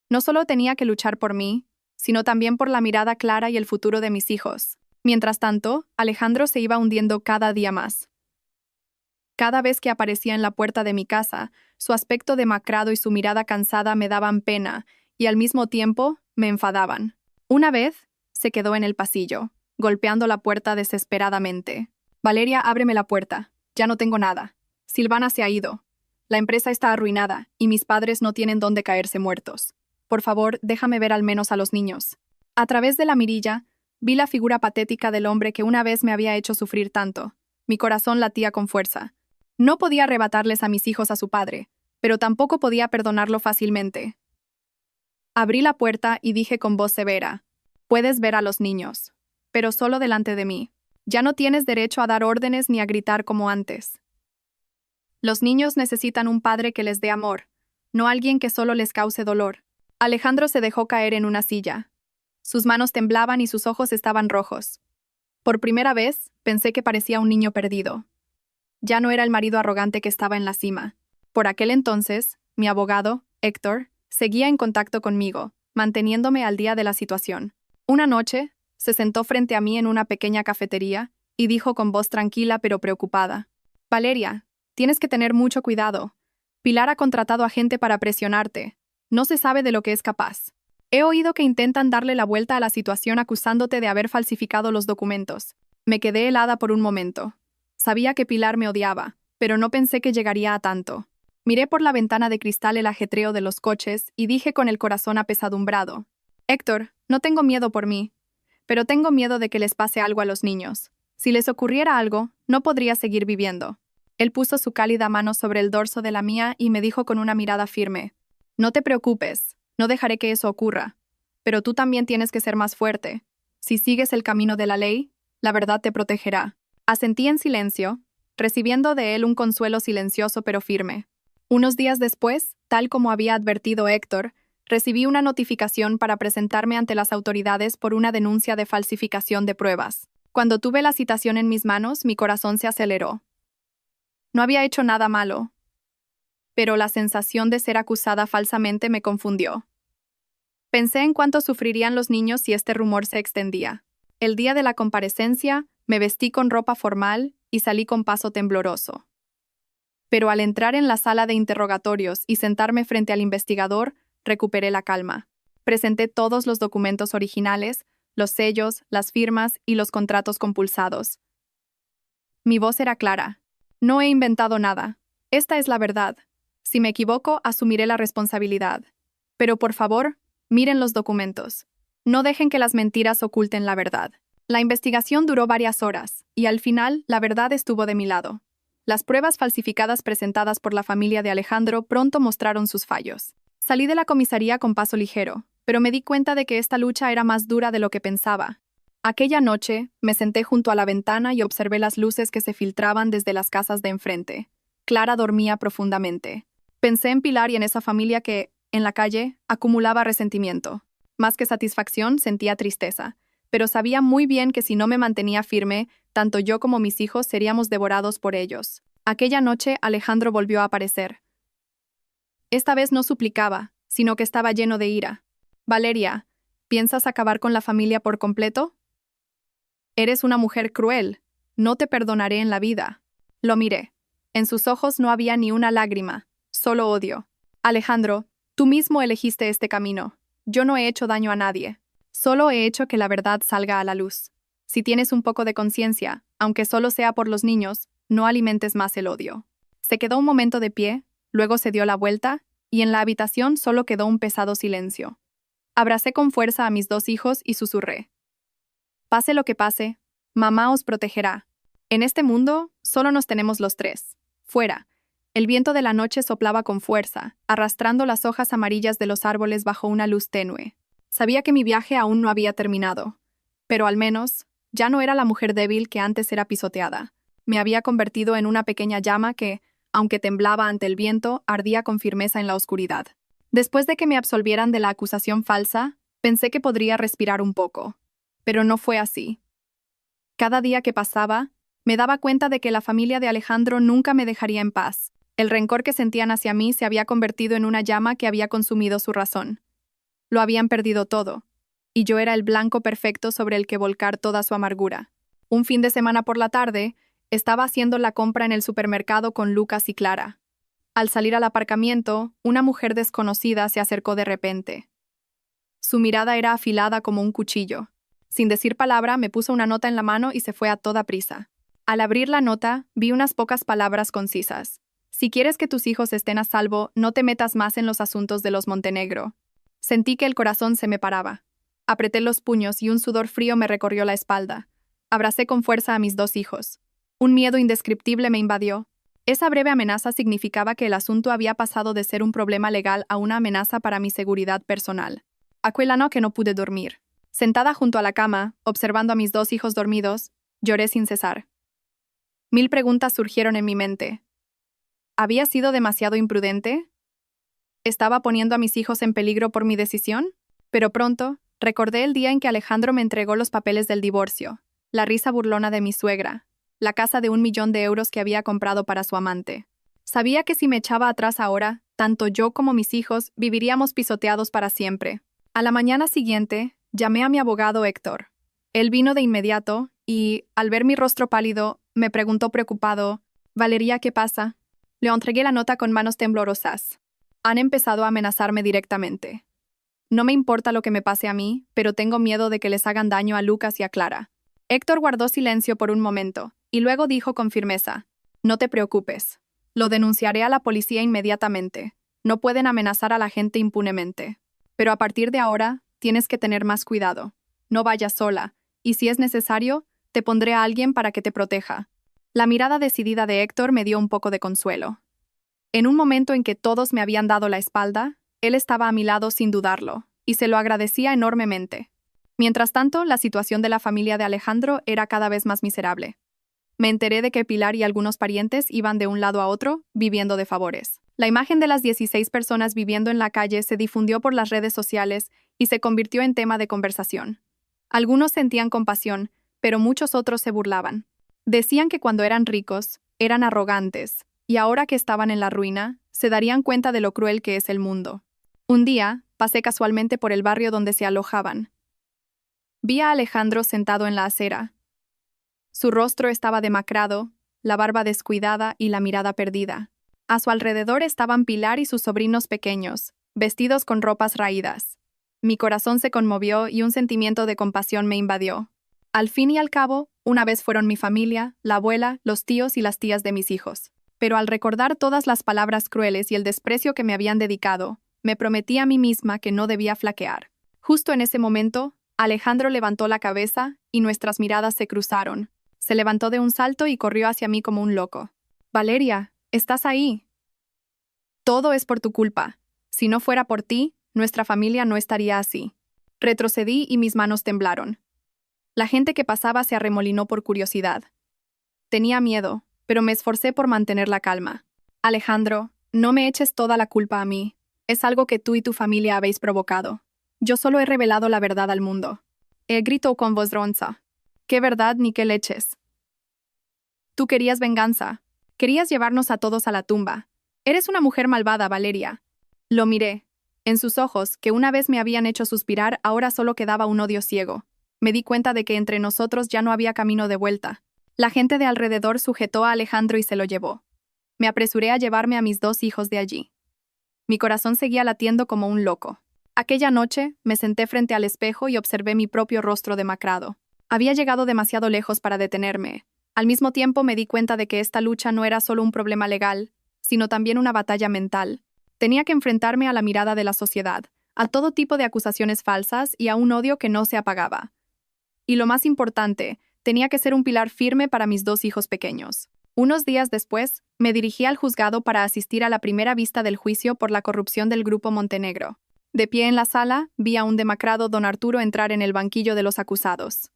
[SPEAKER 1] No solo tenía que luchar por mí, sino también por la mirada clara y el futuro de mis hijos. Mientras tanto, Alejandro se iba hundiendo cada día más. Cada vez que aparecía en la puerta de mi casa, su aspecto demacrado y su mirada cansada me daban pena, y al mismo tiempo me enfadaban. Una vez, se quedó en el pasillo, golpeando la puerta desesperadamente. «Valeria, ábreme la puerta. Ya no tengo nada. Silvana se ha ido. La empresa está arruinada, y mis padres no tienen dónde caerse muertos. Por favor, déjame ver al menos a los niños». A través de la mirilla, vi la figura patética del hombre que una vez me había hecho sufrir tanto. Mi corazón latía con fuerza. No podía arrebatarles a mis hijos a su padre, pero tampoco podía perdonarlo fácilmente. Abrí la puerta y dije con voz severa, «Puedes ver a los niños, pero solo delante de mí. Ya no tienes derecho a dar órdenes ni a gritar como antes. Los niños necesitan un padre que les dé amor, no alguien que solo les cause dolor». Alejandro se dejó caer en una silla. Sus manos temblaban y sus ojos estaban rojos. Por primera vez, pensé que parecía un niño perdido. Ya no era el marido arrogante que estaba en la cima. Por aquel entonces, mi abogado, Héctor, seguía en contacto conmigo, manteniéndome al día de la situación. Una noche, se sentó frente a mí en una pequeña cafetería y dijo con voz tranquila pero preocupada, «Valeria, tienes que tener mucho cuidado. Pilar ha contratado a gente para presionarte. No se sabe de lo que es capaz. He oído que intentan darle la vuelta a la situación acusándote de haber falsificado los documentos». Me quedé helada por un momento. Sabía que Pilar me odiaba, pero no pensé que llegaría a tanto. Miré por la ventana de cristal el ajetreo de los coches y dije con el corazón apesadumbrado, «Héctor, no tengo miedo por mí, pero tengo miedo de que les pase algo a los niños. Si les ocurriera algo, no podría seguir viviendo». Él puso su cálida mano sobre el dorso de la mía y me dijo con una mirada firme, «No te preocupes, no dejaré que eso ocurra. Pero tú también tienes que ser más fuerte. Si sigues el camino de la ley, la verdad te protegerá». Asentí en silencio, recibiendo de él un consuelo silencioso pero firme. Unos días después, tal como había advertido Héctor, recibí una notificación para presentarme ante las autoridades por una denuncia de falsificación de pruebas. Cuando tuve la citación en mis manos, mi corazón se aceleró. No había hecho nada malo, pero la sensación de ser acusada falsamente me confundió. Pensé en cuánto sufrirían los niños si este rumor se extendía. El día de la comparecencia, me vestí con ropa formal y salí con paso tembloroso. Pero al entrar en la sala de interrogatorios y sentarme frente al investigador, recuperé la calma. Presenté todos los documentos originales, los sellos, las firmas y los contratos compulsados. Mi voz era clara. «No he inventado nada. Esta es la verdad. Si me equivoco, asumiré la responsabilidad. Pero por favor, miren los documentos. No dejen que las mentiras oculten la verdad. La investigación duró varias horas, y al final, la verdad estuvo de mi lado. Las pruebas falsificadas presentadas por la familia de Alejandro pronto mostraron sus fallos. Salí de la comisaría con paso ligero, pero me di cuenta de que esta lucha era más dura de lo que pensaba. Aquella noche, me senté junto a la ventana y observé las luces que se filtraban desde las casas de enfrente. Clara dormía profundamente. Pensé en Pilar y en esa familia que, en la calle, acumulaba resentimiento. Más que satisfacción, sentía tristeza, pero sabía muy bien que si no me mantenía firme, tanto yo como mis hijos seríamos devorados por ellos. Aquella noche, Alejandro volvió a aparecer. Esta vez no suplicaba, sino que estaba lleno de ira. Valeria, ¿piensas acabar con la familia por completo? Eres una mujer cruel. No te perdonaré en la vida. Lo miré. En sus ojos no había ni una lágrima, solo odio. Alejandro, tú mismo elegiste este camino. Yo no he hecho daño a nadie. Solo he hecho que la verdad salga a la luz. Si tienes un poco de conciencia, aunque solo sea por los niños, no alimentes más el odio. Se quedó un momento de pie, luego se dio la vuelta, y en la habitación solo quedó un pesado silencio. Abracé con fuerza a mis dos hijos y susurré. Pase lo que pase, mamá os protegerá. En este mundo, solo nos tenemos los tres. Fuera. El viento de la noche soplaba con fuerza, arrastrando las hojas amarillas de los árboles bajo una luz tenue. Sabía que mi viaje aún no había terminado, pero al menos, ya no era la mujer débil que antes era pisoteada. Me había convertido en una pequeña llama que, aunque temblaba ante el viento, ardía con firmeza en la oscuridad. Después de que me absolvieran de la acusación falsa, pensé que podría respirar un poco. Pero no fue así. Cada día que pasaba, me daba cuenta de que la familia de Alejandro nunca me dejaría en paz. El rencor que sentían hacia mí se había convertido en una llama que había consumido su razón. Lo habían perdido todo, y yo era el blanco perfecto sobre el que volcar toda su amargura. Un fin de semana por la tarde, estaba haciendo la compra en el supermercado con Lucas y Clara. Al salir al aparcamiento, una mujer desconocida se acercó de repente. Su mirada era afilada como un cuchillo. Sin decir palabra, me puso una nota en la mano y se fue a toda prisa. Al abrir la nota, vi unas pocas palabras concisas. Si quieres que tus hijos estén a salvo, no te metas más en los asuntos de los Montenegro. Sentí que el corazón se me paraba. Apreté los puños y un sudor frío me recorrió la espalda. Abracé con fuerza a mis dos hijos. Un miedo indescriptible me invadió. Esa breve amenaza significaba que el asunto había pasado de ser un problema legal a una amenaza para mi seguridad personal. Aquella noche no pude dormir. Sentada junto a la cama, observando a mis dos hijos dormidos, lloré sin cesar. 1000 preguntas surgieron en mi mente. ¿Había sido demasiado imprudente? ¿Estaba poniendo a mis hijos en peligro por mi decisión? Pero pronto, recordé el día en que Alejandro me entregó los papeles del divorcio, la risa burlona de mi suegra, la casa de 1 millón de euros que había comprado para su amante. Sabía que si me echaba atrás ahora, tanto yo como mis hijos viviríamos pisoteados para siempre. A la mañana siguiente, llamé a mi abogado Héctor. Él vino de inmediato y, al ver mi rostro pálido, me preguntó preocupado, «Valeria, ¿qué pasa?» Le entregué la nota con manos temblorosas. Han empezado a amenazarme directamente. No me importa lo que me pase a mí, pero tengo miedo de que les hagan daño a Lucas y a Clara. Héctor guardó silencio por un momento, y luego dijo con firmeza, «No te preocupes. Lo denunciaré a la policía inmediatamente. No pueden amenazar a la gente impunemente. Pero a partir de ahora, tienes que tener más cuidado. No vayas sola, y si es necesario, te pondré a alguien para que te proteja». La mirada decidida de Héctor me dio un poco de consuelo. En un momento en que todos me habían dado la espalda, él estaba a mi lado sin dudarlo, y se lo agradecía enormemente. Mientras tanto, la situación de la familia de Alejandro era cada vez más miserable. Me enteré de que Pilar y algunos parientes iban de un lado a otro, viviendo de favores. La imagen de las 16 personas viviendo en la calle se difundió por las redes sociales y se convirtió en tema de conversación. Algunos sentían compasión, pero muchos otros se burlaban. Decían que cuando eran ricos, eran arrogantes, y ahora que estaban en la ruina, se darían cuenta de lo cruel que es el mundo. Un día, pasé casualmente por el barrio donde se alojaban. Vi a Alejandro sentado en la acera. Su rostro estaba demacrado, la barba descuidada y la mirada perdida. A su alrededor estaban Pilar y sus sobrinos pequeños, vestidos con ropas raídas. Mi corazón se conmovió y un sentimiento de compasión me invadió. Al fin y al cabo, una vez fueron mi familia, la abuela, los tíos y las tías de mis hijos. Pero al recordar todas las palabras crueles y el desprecio que me habían dedicado, Me prometí a mí misma que no debía flaquear. Justo en ese momento, Alejandro levantó la cabeza y nuestras miradas se cruzaron. Se levantó de un salto y corrió hacia mí como un loco. «Valeria, ¿estás ahí?» «Todo es por tu culpa. Si no fuera por ti, nuestra familia no estaría así». Retrocedí y mis manos temblaron. La gente que pasaba se arremolinó por curiosidad. Tenía miedo, pero me esforcé por mantener la calma. «Alejandro, no me eches toda la culpa a mí. Es algo que tú y tu familia habéis provocado. Yo solo he revelado la verdad al mundo». Él gritó con voz ronza. «¿Qué verdad ni qué leches? Tú querías venganza. Querías llevarnos a todos a la tumba. Eres una mujer malvada, Valeria». Lo miré. En sus ojos, que una vez me habían hecho suspirar, ahora solo quedaba un odio ciego. Me di cuenta de que entre nosotros ya no había camino de vuelta. La gente de alrededor sujetó a Alejandro y se lo llevó. Me apresuré a llevarme a mis 2 hijos de allí. Mi corazón seguía latiendo como un loco. Aquella noche, me senté frente al espejo y observé mi propio rostro demacrado. Había llegado demasiado lejos para detenerme. Al mismo tiempo me di cuenta de que esta lucha no era solo un problema legal, sino también una batalla mental. Tenía que enfrentarme a la mirada de la sociedad, a todo tipo de acusaciones falsas y a un odio que no se apagaba. Y lo más importante, tenía que ser un pilar firme para mis 2 hijos pequeños. Unos días después, me dirigí al juzgado para asistir a la primera vista del juicio por la corrupción del Grupo Montenegro. De pie en la sala, vi a un demacrado don Arturo entrar en el banquillo de los acusados.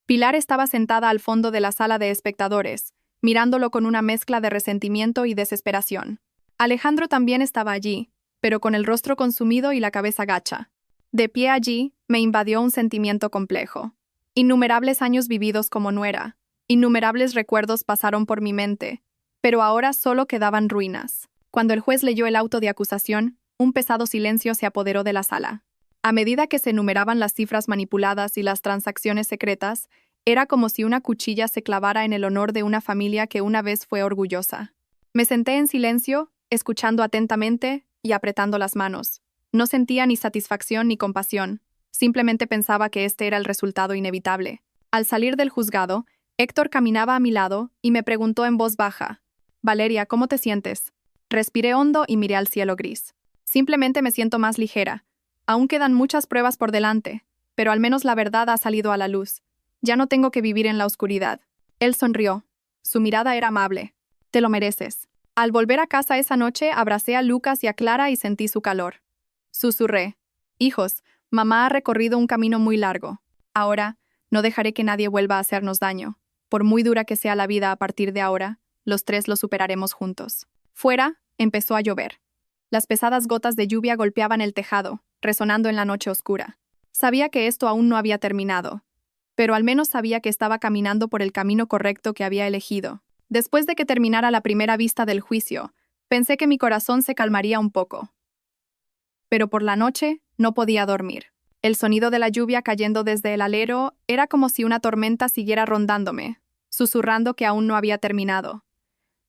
[SPEAKER 1] Pilar estaba sentada al fondo de la sala de espectadores, mirándolo con una mezcla de resentimiento y desesperación. Alejandro también estaba allí, pero con el rostro consumido y la cabeza gacha. De pie allí, me invadió un sentimiento complejo. Innumerables años vividos como nuera, innumerables recuerdos pasaron por mi mente, pero ahora solo quedaban ruinas. Cuando el juez leyó el auto de acusación, un pesado silencio se apoderó de la sala. A medida que se enumeraban las cifras manipuladas y las transacciones secretas, era como si una cuchilla se clavara en el honor de una familia que una vez fue orgullosa. Me senté en silencio, escuchando atentamente y apretando las manos. No sentía ni satisfacción ni compasión. Simplemente pensaba que este era el resultado inevitable. Al salir del juzgado, Héctor caminaba a mi lado y me preguntó en voz baja: «Valeria, ¿cómo te sientes?» Respiré hondo y miré al cielo gris. Simplemente me siento más ligera. Aún quedan muchas pruebas por delante, pero al menos la verdad ha salido a la luz. Ya no tengo que vivir en la oscuridad. Él sonrió. Su mirada era amable. «Te lo mereces». Al volver a casa esa noche, abracé a Lucas y a Clara y sentí su calor. Susurré: «Hijos, mamá ha recorrido un camino muy largo. Ahora, no dejaré que nadie vuelva a hacernos daño. Por muy dura que sea la vida a partir de ahora, los 3 lo superaremos juntos». Fuera, empezó a llover. Las pesadas gotas de lluvia golpeaban el tejado, resonando en la noche oscura. Sabía que esto aún no había terminado, pero al menos sabía que estaba caminando por el camino correcto que había elegido. Después de que terminara la primera vista del juicio, pensé que mi corazón se calmaría un poco. Pero por la noche no podía dormir. El sonido de la lluvia cayendo desde el alero era como si una tormenta siguiera rondándome, susurrando que aún no había terminado.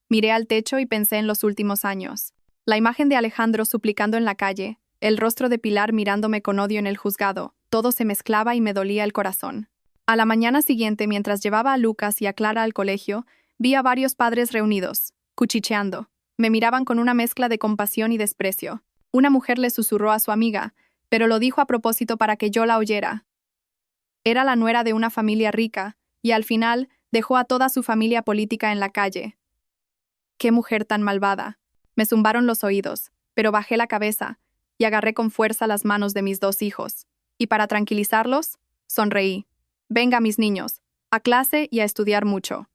[SPEAKER 1] Miré al techo y pensé en los últimos años. La imagen de Alejandro suplicando en la calle, el rostro de Pilar mirándome con odio en el juzgado, todo se mezclaba y me dolía el corazón. A la mañana siguiente, mientras llevaba a Lucas y a Clara al colegio, vi a varios padres reunidos, cuchicheando. Me miraban con una mezcla de compasión y desprecio. Una mujer le susurró a su amiga, pero lo dijo a propósito para que yo la oyera. Era la nuera de una familia rica, y al final dejó a toda su familia política en la calle. ¡Qué mujer tan malvada! Me zumbaron los oídos, pero bajé la cabeza y agarré con fuerza las manos de mis 2 hijos. Y para tranquilizarlos, sonreí. «Venga, mis niños, a clase y a estudiar mucho».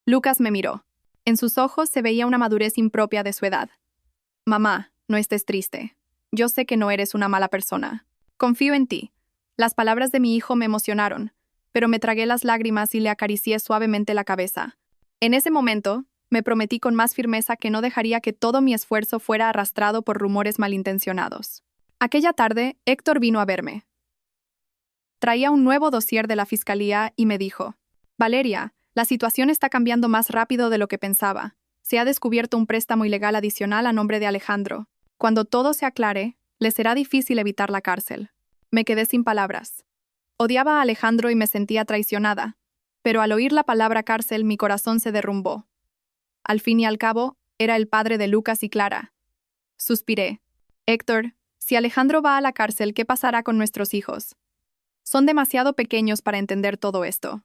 [SPEAKER 1] Lucas me miró. En sus ojos se veía una madurez impropia de su edad. «Mamá, no estés triste. Yo sé que no eres una mala persona. Confío en ti». Las palabras de mi hijo me emocionaron, pero me tragué las lágrimas y le acaricié suavemente la cabeza. En ese momento, me prometí con más firmeza que no dejaría que todo mi esfuerzo fuera arrastrado por rumores malintencionados. Aquella tarde, Héctor vino a verme. Traía un nuevo dossier de la fiscalía y me dijo: «Valeria, la situación está cambiando más rápido de lo que pensaba. Se ha descubierto un préstamo ilegal adicional a nombre de Alejandro. Cuando todo se aclare, le será difícil evitar la cárcel». Me quedé sin palabras. Odiaba a Alejandro y me sentía traicionada, pero al oír la palabra cárcel mi corazón se derrumbó. Al fin y al cabo, era el padre de Lucas y Clara. Suspiré. Héctor, si Alejandro va a la cárcel, ¿qué pasará con nuestros hijos? Son demasiado pequeños para entender todo esto.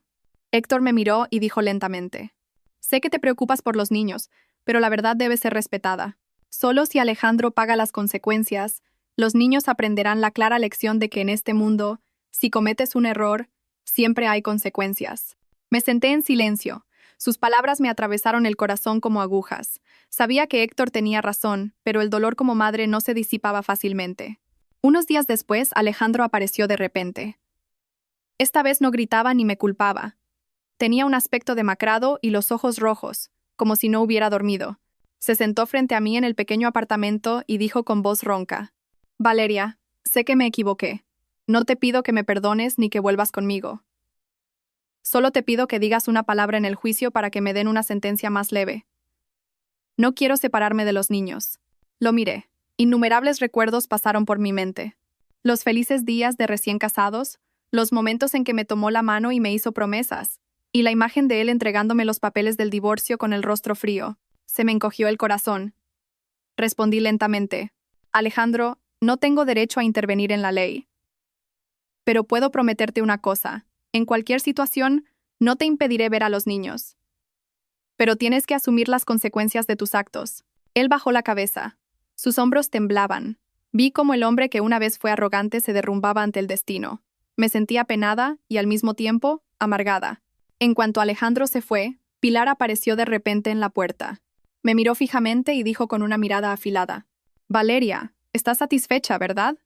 [SPEAKER 1] Héctor me miró y dijo lentamente: sé que te preocupas por los niños, pero la verdad debe ser respetada. Solo si Alejandro paga las consecuencias, los niños aprenderán la clara lección de que en este mundo, si cometes un error, siempre hay consecuencias. Me senté en silencio. Sus palabras me atravesaron el corazón como agujas. Sabía que Héctor tenía razón, pero el dolor como madre no se disipaba fácilmente. Unos días después, Alejandro apareció de repente. Esta vez no gritaba ni me culpaba. Tenía un aspecto demacrado y los ojos rojos, como si no hubiera dormido. Se sentó frente a mí en el pequeño apartamento y dijo con voz ronca: Valeria, sé que me equivoqué. No te pido que me perdones ni que vuelvas conmigo. Solo te pido que digas una palabra en el juicio para que me den una sentencia más leve. No quiero separarme de los niños. Lo miré. Innumerables recuerdos pasaron por mi mente. Los felices días de recién casados, los momentos en que me tomó la mano y me hizo promesas, y la imagen de él entregándome los papeles del divorcio con el rostro frío. Se me encogió el corazón. Respondí lentamente: Alejandro, no tengo derecho a intervenir en la ley. Pero puedo prometerte una cosa. En cualquier situación, no te impediré ver a los niños. Pero tienes que asumir las consecuencias de tus actos. Él bajó la cabeza. Sus hombros temblaban. Vi cómo el hombre que una vez fue arrogante se derrumbaba ante el destino. Me sentí apenada y, al mismo tiempo, amargada. En cuanto Alejandro se fue, Pilar apareció de repente en la puerta. Me miró fijamente y dijo con una mirada afilada: Valeria, estás satisfecha, ¿verdad?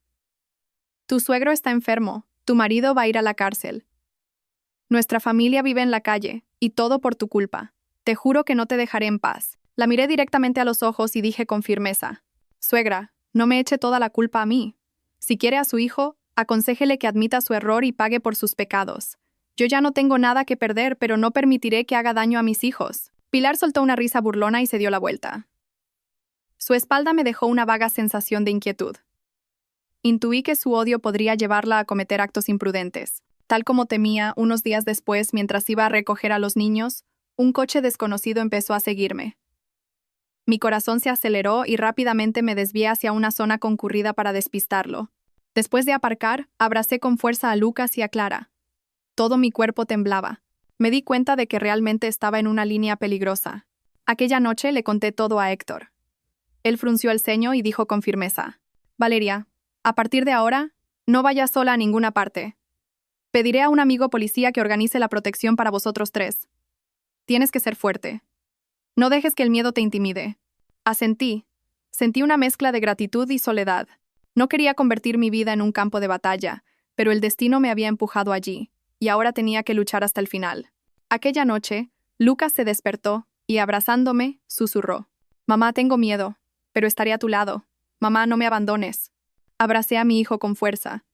[SPEAKER 1] Tu suegro está enfermo, tu marido va a ir a la cárcel. Nuestra familia vive en la calle, y todo por tu culpa. Te juro que no te dejaré en paz. La miré directamente a los ojos y dije con firmeza: Suegra, no me eche toda la culpa a mí. Si quiere a su hijo, aconséjele que admita su error y pague por sus pecados. Yo ya no tengo nada que perder, pero no permitiré que haga daño a mis hijos. Pilar soltó una risa burlona y se dio la vuelta. Su espalda me dejó una vaga sensación de inquietud. Intuí que su odio podría llevarla a cometer actos imprudentes. Tal como temía, unos días después, mientras iba a recoger a los niños, un coche desconocido empezó a seguirme. Mi corazón se aceleró y rápidamente me desvié hacia una zona concurrida para despistarlo. Después de aparcar, abracé con fuerza a Lucas y a Clara. Todo mi cuerpo temblaba. Me di cuenta de que realmente estaba en una línea peligrosa. Aquella noche le conté todo a Héctor. Él frunció el ceño y dijo con firmeza: Valeria, a partir de ahora, no vayas sola a ninguna parte. Pediré a un amigo policía que organice la protección para vosotros tres. Tienes que ser fuerte. No dejes que el miedo te intimide. Asentí. Sentí una mezcla de gratitud y soledad. No quería convertir mi vida en un campo de batalla, pero el destino me había empujado allí, y ahora tenía que luchar hasta el final. Aquella noche, Lucas se despertó y, abrazándome, susurró: Mamá, tengo miedo, pero estaré a tu lado. Mamá, no me abandones. Abracé a mi hijo con fuerza.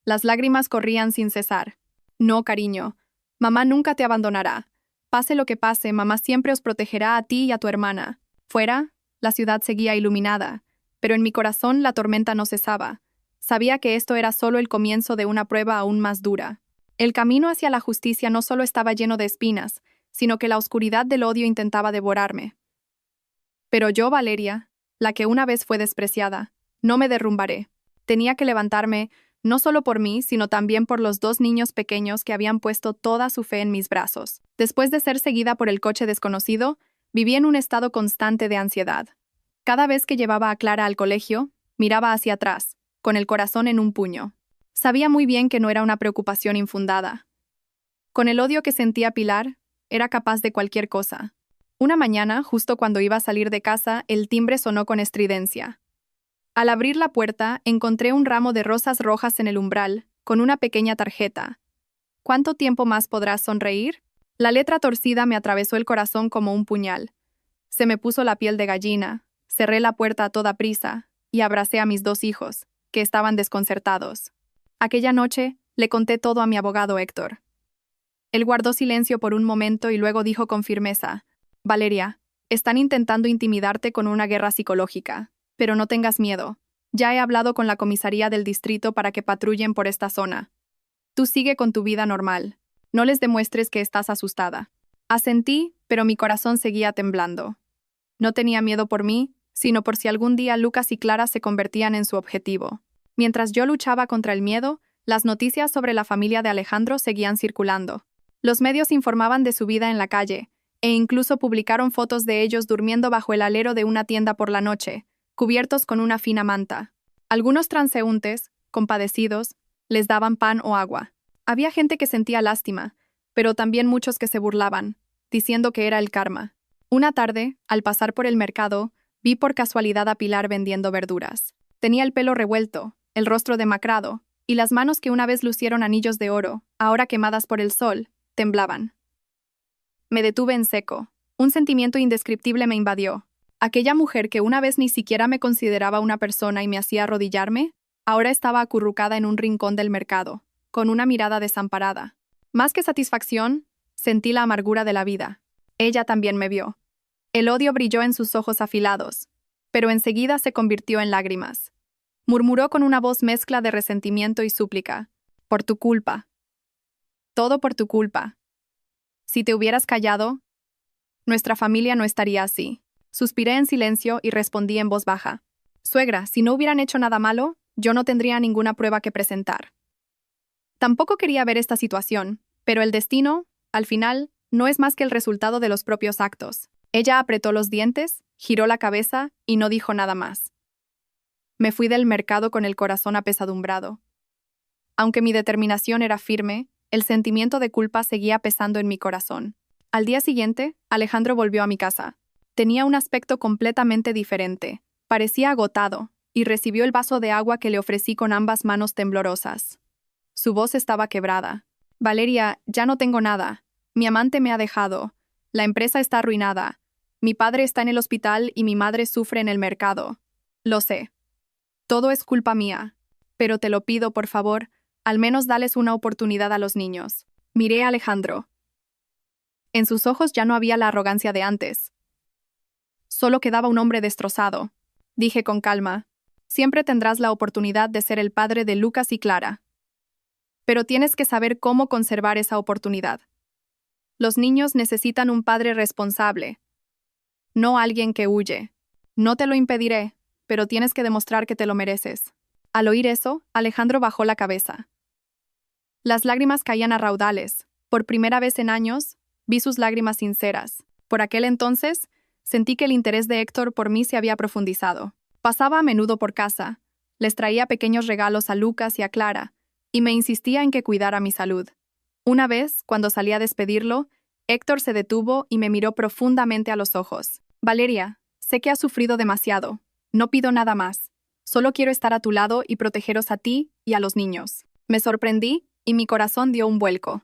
[SPEAKER 1] Las lágrimas corrían sin cesar. No, cariño. Mamá nunca te abandonará. Pase lo que pase, mamá siempre os protegerá a ti y a tu hermana. Fuera, la ciudad seguía iluminada, pero en mi corazón la tormenta no cesaba. Sabía que esto era solo el comienzo de una prueba aún más dura. El camino hacia la justicia no solo estaba lleno de espinas, sino que la oscuridad del odio intentaba devorarme. Pero yo, Valeria, la que una vez fue despreciada, no me derrumbaré. Tenía que levantarme, no solo por mí, sino también por los dos niños pequeños que habían puesto toda su fe en mis brazos. Después de ser seguida por el coche desconocido, viví en un estado constante de ansiedad. Cada vez que llevaba a Clara al colegio, miraba hacia atrás, con el corazón en un puño. Sabía muy bien que no era una preocupación infundada. Con el odio que sentía Pilar, era capaz de cualquier cosa. Una mañana, justo cuando iba a salir de casa, el timbre sonó con estridencia. Al abrir la puerta, encontré un ramo de rosas rojas en el umbral, con una pequeña tarjeta. ¿Cuánto tiempo más podrás sonreír? La letra torcida me atravesó el corazón como un puñal. Se me puso la piel de gallina, cerré la puerta a toda prisa y abracé a mis dos hijos, que estaban desconcertados. Aquella noche, le conté todo a mi abogado Héctor. Él guardó silencio por un momento y luego dijo con firmeza: Valeria, están intentando intimidarte con una guerra psicológica. Pero no tengas miedo. Ya he hablado con la comisaría del distrito para que patrullen por esta zona. Tú sigue con tu vida normal. No les demuestres que estás asustada. Asentí, pero mi corazón seguía temblando. No tenía miedo por mí, sino por si algún día Lucas y Clara se convertían en su objetivo. Mientras yo luchaba contra el miedo, las noticias sobre la familia de Alejandro seguían circulando. Los medios informaban de su vida en la calle, e incluso publicaron fotos de ellos durmiendo bajo el alero de una tienda por la noche, cubiertos con una fina manta. Algunos transeúntes, compadecidos, les daban pan o agua. Había gente que sentía lástima, pero también muchos que se burlaban, diciendo que era el karma. Una tarde, al pasar por el mercado, vi por casualidad a Pilar vendiendo verduras. Tenía el pelo revuelto, el rostro demacrado, y las manos que una vez lucieron anillos de oro, ahora quemadas por el sol, temblaban. Me detuve en seco. Un sentimiento indescriptible me invadió. Aquella mujer que una vez ni siquiera me consideraba una persona y me hacía arrodillarme, ahora estaba acurrucada en un rincón del mercado, con una mirada desamparada. Más que satisfacción, sentí la amargura de la vida. Ella también me vio. El odio brilló en sus ojos afilados, pero enseguida se convirtió en lágrimas. Murmuró con una voz mezcla de resentimiento y súplica. Por tu culpa. Todo por tu culpa. Si te hubieras callado, nuestra familia no estaría así. Suspiré en silencio y respondí en voz baja. Suegra, si no hubieran hecho nada malo, yo no tendría ninguna prueba que presentar. Tampoco quería ver esta situación, pero el destino, al final, no es más que el resultado de los propios actos. Ella apretó los dientes, giró la cabeza y no dijo nada más. Me fui del mercado con el corazón apesadumbrado. Aunque mi determinación era firme, el sentimiento de culpa seguía pesando en mi corazón. Al día siguiente, Alejandro volvió a mi casa. Tenía un aspecto completamente diferente. Parecía agotado, y recibió el vaso de agua que le ofrecí con ambas manos temblorosas. Su voz estaba quebrada. Valeria, ya no tengo nada. Mi amante me ha dejado. La empresa está arruinada. Mi padre está en el hospital y mi madre sufre en el mercado. Lo sé. Todo es culpa mía. Pero te lo pido, por favor, al menos dales una oportunidad a los niños. Miré a Alejandro. En sus ojos ya no había la arrogancia de antes. Solo quedaba un hombre destrozado. Dije con calma, siempre tendrás la oportunidad de ser el padre de Lucas y Clara. Pero tienes que saber cómo conservar esa oportunidad. Los niños necesitan un padre responsable, no alguien que huye. No te lo impediré, pero tienes que demostrar que te lo mereces. Al oír eso, Alejandro bajó la cabeza. Las lágrimas caían a raudales. Por primera vez en años, vi sus lágrimas sinceras. Por aquel entonces, sentí que el interés de Héctor por mí se había profundizado. Pasaba a menudo por casa, les traía pequeños regalos a Lucas y a Clara, y me insistía en que cuidara mi salud. Una vez, cuando salí a despedirlo, Héctor se detuvo y me miró profundamente a los ojos. Valeria, sé que has sufrido demasiado. No pido nada más. Solo quiero estar a tu lado y protegeros a ti y a los niños. Me sorprendí y mi corazón dio un vuelco.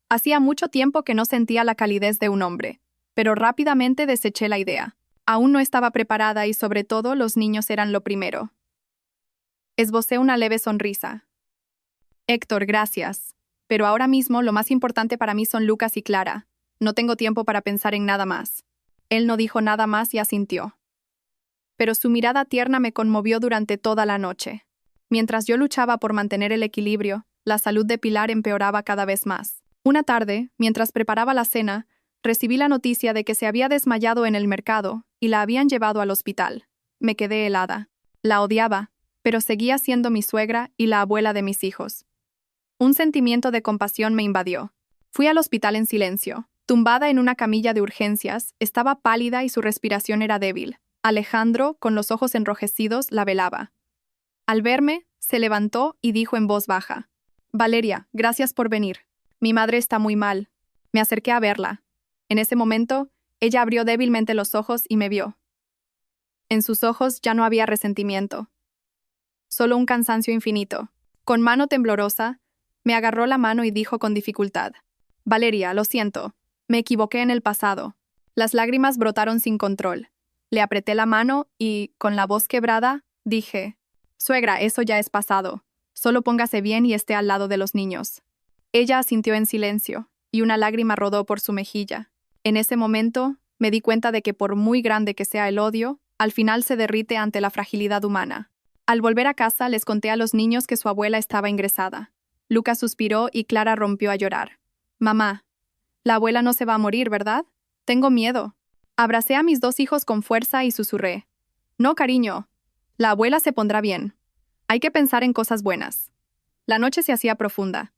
[SPEAKER 1] Hacía mucho tiempo que no sentía la calidez de un hombre, pero rápidamente deseché la idea. Aún no estaba preparada y sobre todo los niños eran lo primero. Esbocé una leve sonrisa. Héctor, gracias. Pero ahora mismo lo más importante para mí son Lucas y Clara. No tengo tiempo para pensar en nada más. Él no dijo nada más y asintió. Pero su mirada tierna me conmovió durante toda la noche. Mientras yo luchaba por mantener el equilibrio, la salud de Pilar empeoraba cada vez más. Una tarde, mientras preparaba la cena, recibí la noticia de que se había desmayado en el mercado y la habían llevado al hospital. Me quedé helada. La odiaba, pero seguía siendo mi suegra y la abuela de mis hijos. Un sentimiento de compasión me invadió. Fui al hospital en silencio. Tumbada en una camilla de urgencias, estaba pálida y su respiración era débil. Alejandro, con los ojos enrojecidos, la velaba. Al verme, se levantó y dijo en voz baja: Valeria, gracias por venir. Mi madre está muy mal. Me acerqué a verla. En ese momento, ella abrió débilmente los ojos y me vio. En sus ojos ya no había resentimiento. Solo un cansancio infinito. Con mano temblorosa, me agarró la mano y dijo con dificultad: Valeria, lo siento. Me equivoqué en el pasado. Las lágrimas brotaron sin control. Le apreté la mano y, con la voz quebrada, dije: Suegra, eso ya es pasado. Solo póngase bien y esté al lado de los niños. Ella asintió en silencio, y una lágrima rodó por su mejilla. En ese momento, me di cuenta de que por muy grande que sea el odio, al final se derrite ante la fragilidad humana. Al volver a casa, les conté a los niños que su abuela estaba ingresada. Lucas suspiró y Clara rompió a llorar. Mamá, la abuela no se va a morir, ¿verdad? Tengo miedo. Abracé a mis dos hijos con fuerza y susurré: No, cariño. La abuela se pondrá bien. Hay que pensar en cosas buenas. La noche se hacía profunda.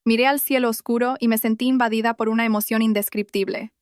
[SPEAKER 1] Miré al cielo oscuro y me sentí invadida por una emoción indescriptible.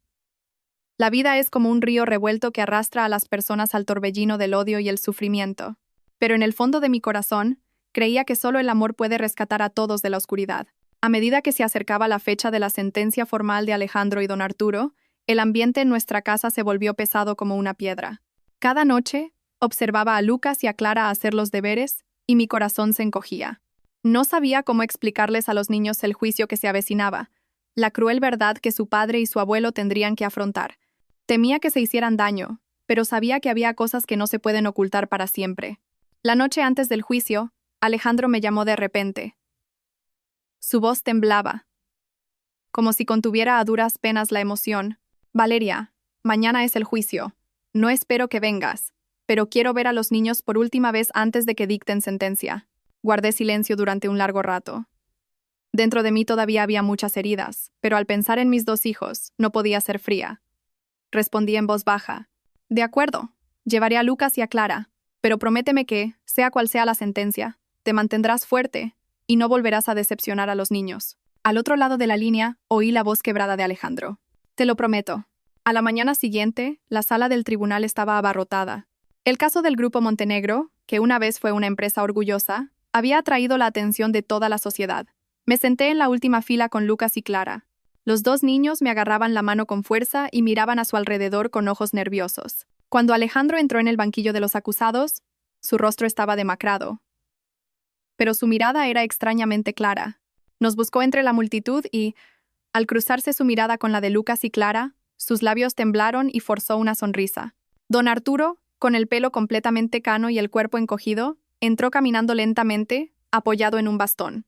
[SPEAKER 1] La vida es como un río revuelto que arrastra a las personas al torbellino del odio y el sufrimiento. Pero en el fondo de mi corazón, creía que solo el amor puede rescatar a todos de la oscuridad. A medida que se acercaba la fecha de la sentencia formal de Alejandro y don Arturo, el ambiente en nuestra casa se volvió pesado como una piedra. Cada noche, observaba a Lucas y a Clara hacer los deberes, y mi corazón se encogía. No sabía cómo explicarles a los niños el juicio que se avecinaba, la cruel verdad que su padre y su abuelo tendrían que afrontar. Temía que se hicieran daño, pero sabía que había cosas que no se pueden ocultar para siempre. La noche antes del juicio, Alejandro me llamó de repente. Su voz temblaba, como si contuviera a duras penas la emoción. Valeria, mañana es el juicio. No espero que vengas, pero quiero ver a los niños por última vez antes de que dicten sentencia. Guardé silencio durante un largo rato. Dentro de mí todavía había muchas heridas, pero al pensar en mis 2 hijos, no podía ser fría. Respondí en voz baja. De acuerdo, llevaré a Lucas y a Clara, pero prométeme que, sea cual sea la sentencia, te mantendrás fuerte y no volverás a decepcionar a los niños. Al otro lado de la línea, oí la voz quebrada de Alejandro. Te lo prometo. A la mañana siguiente, la sala del tribunal estaba abarrotada. El caso del Grupo Montenegro, que una vez fue una empresa orgullosa, había atraído la atención de toda la sociedad. Me senté en la última fila con Lucas y Clara. Los 2 niños me agarraban la mano con fuerza y miraban a su alrededor con ojos nerviosos. Cuando Alejandro entró en el banquillo de los acusados, su rostro estaba demacrado. Pero su mirada era extrañamente clara. Nos buscó entre la multitud y, al cruzarse su mirada con la de Lucas y Clara, sus labios temblaron y forzó una sonrisa. Don Arturo, con el pelo completamente cano y el cuerpo encogido, entró caminando lentamente, apoyado en un bastón.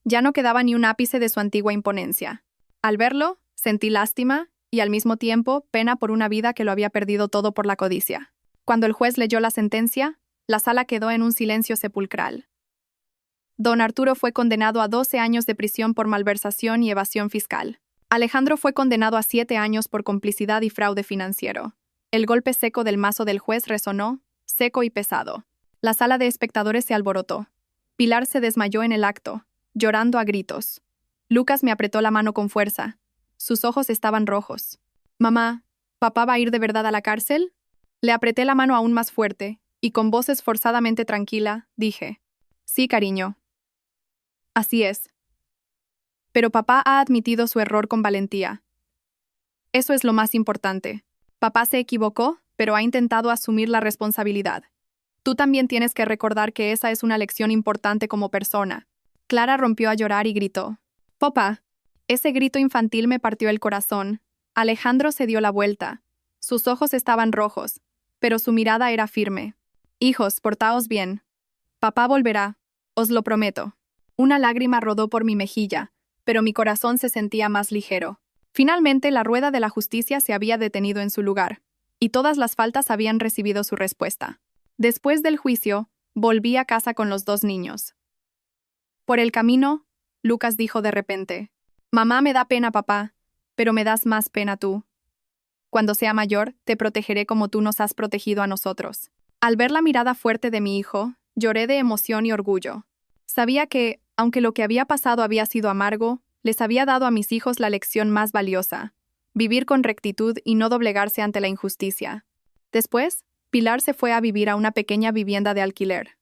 [SPEAKER 1] Ya no quedaba ni un ápice de su antigua imponencia. Al verlo, sentí lástima y al mismo tiempo pena por una vida que lo había perdido todo por la codicia. Cuando el juez leyó la sentencia, la sala quedó en un silencio sepulcral. Don Arturo fue condenado a 12 años de prisión por malversación y evasión fiscal. Alejandro fue condenado a 7 años por complicidad y fraude financiero. El golpe seco del mazo del juez resonó, seco y pesado. La sala de espectadores se alborotó. Pilar se desmayó en el acto, llorando a gritos. Lucas me apretó la mano con fuerza. Sus ojos estaban rojos. «Mamá, ¿papá va a ir de verdad a la cárcel?» Le apreté la mano aún más fuerte, y con voz esforzadamente tranquila, dije, «Sí, cariño. Así es. Pero papá ha admitido su error con valentía. Eso es lo más importante. Papá se equivocó, pero ha intentado asumir la responsabilidad. Tú también tienes que recordar que esa es una lección importante como persona». Clara rompió a llorar y gritó, «Papá». Ese grito infantil me partió el corazón. Alejandro se dio la vuelta. Sus ojos estaban rojos, pero su mirada era firme. «Hijos, portaos bien. Papá volverá, os lo prometo». Una lágrima rodó por mi mejilla, pero mi corazón se sentía más ligero. Finalmente, la rueda de la justicia se había detenido en su lugar, y todas las faltas habían recibido su respuesta. Después del juicio, volví a casa con los 2 niños. Por el camino, Lucas dijo de repente, «Mamá, me da pena, papá, pero me das más pena tú. Cuando sea mayor, te protegeré como tú nos has protegido a nosotros». Al ver la mirada fuerte de mi hijo, lloré de emoción y orgullo. Sabía que, aunque lo que había pasado había sido amargo, les había dado a mis hijos la lección más valiosa: vivir con rectitud y no doblegarse ante la injusticia. Después, Pilar se fue a vivir a una pequeña vivienda de alquiler.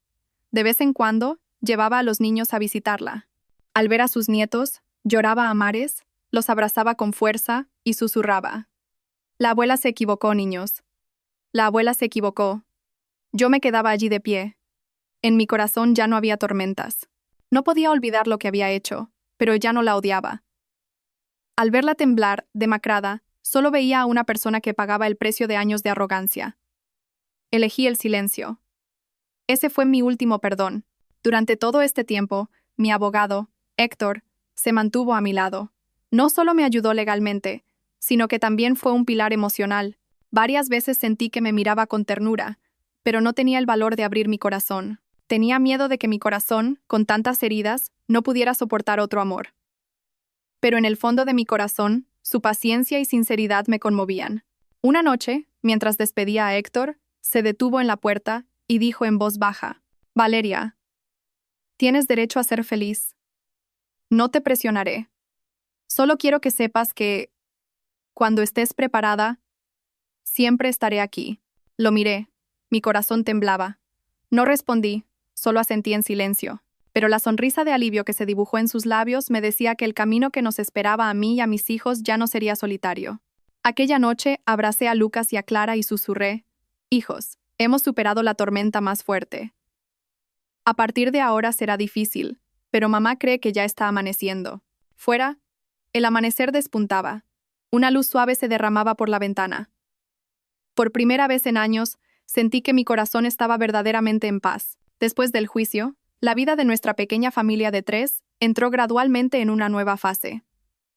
[SPEAKER 1] De vez en cuando, llevaba a los niños a visitarla. Al ver a sus nietos, lloraba a mares, los abrazaba con fuerza y susurraba, «La abuela se equivocó, niños. La abuela se equivocó». Yo me quedaba allí de pie. En mi corazón ya no había tormentas. No podía olvidar lo que había hecho, pero ya no la odiaba. Al verla temblar, demacrada, solo veía a una persona que pagaba el precio de años de arrogancia. Elegí el silencio. Ese fue mi último perdón. Durante todo este tiempo, mi abogado, Héctor, se mantuvo a mi lado. No solo me ayudó legalmente, sino que también fue un pilar emocional. Varias veces sentí que me miraba con ternura, pero no tenía el valor de abrir mi corazón. Tenía miedo de que mi corazón, con tantas heridas, no pudiera soportar otro amor. Pero en el fondo de mi corazón, su paciencia y sinceridad me conmovían. Una noche, mientras despedía a Héctor, Se detuvo en la puerta y dijo en voz baja: Valeria, tienes derecho a ser feliz. No te presionaré. Solo quiero que sepas que, cuando estés preparada, siempre estaré aquí. Lo miré. Mi corazón temblaba. No respondí, solo asentí en silencio. Pero la sonrisa de alivio que se dibujó en sus labios me decía que el camino que nos esperaba a mí y a mis hijos ya no sería solitario. Aquella noche abracé a Lucas y a Clara y susurré: Hijos, hemos superado la tormenta más fuerte. A partir de ahora será difícil, pero mamá cree que ya está amaneciendo. Fuera, el amanecer despuntaba. Una luz suave se derramaba por la ventana. Por primera vez en años, sentí que mi corazón estaba verdaderamente en paz. Después del juicio, la vida de nuestra pequeña familia de 3 entró gradualmente en una nueva fase.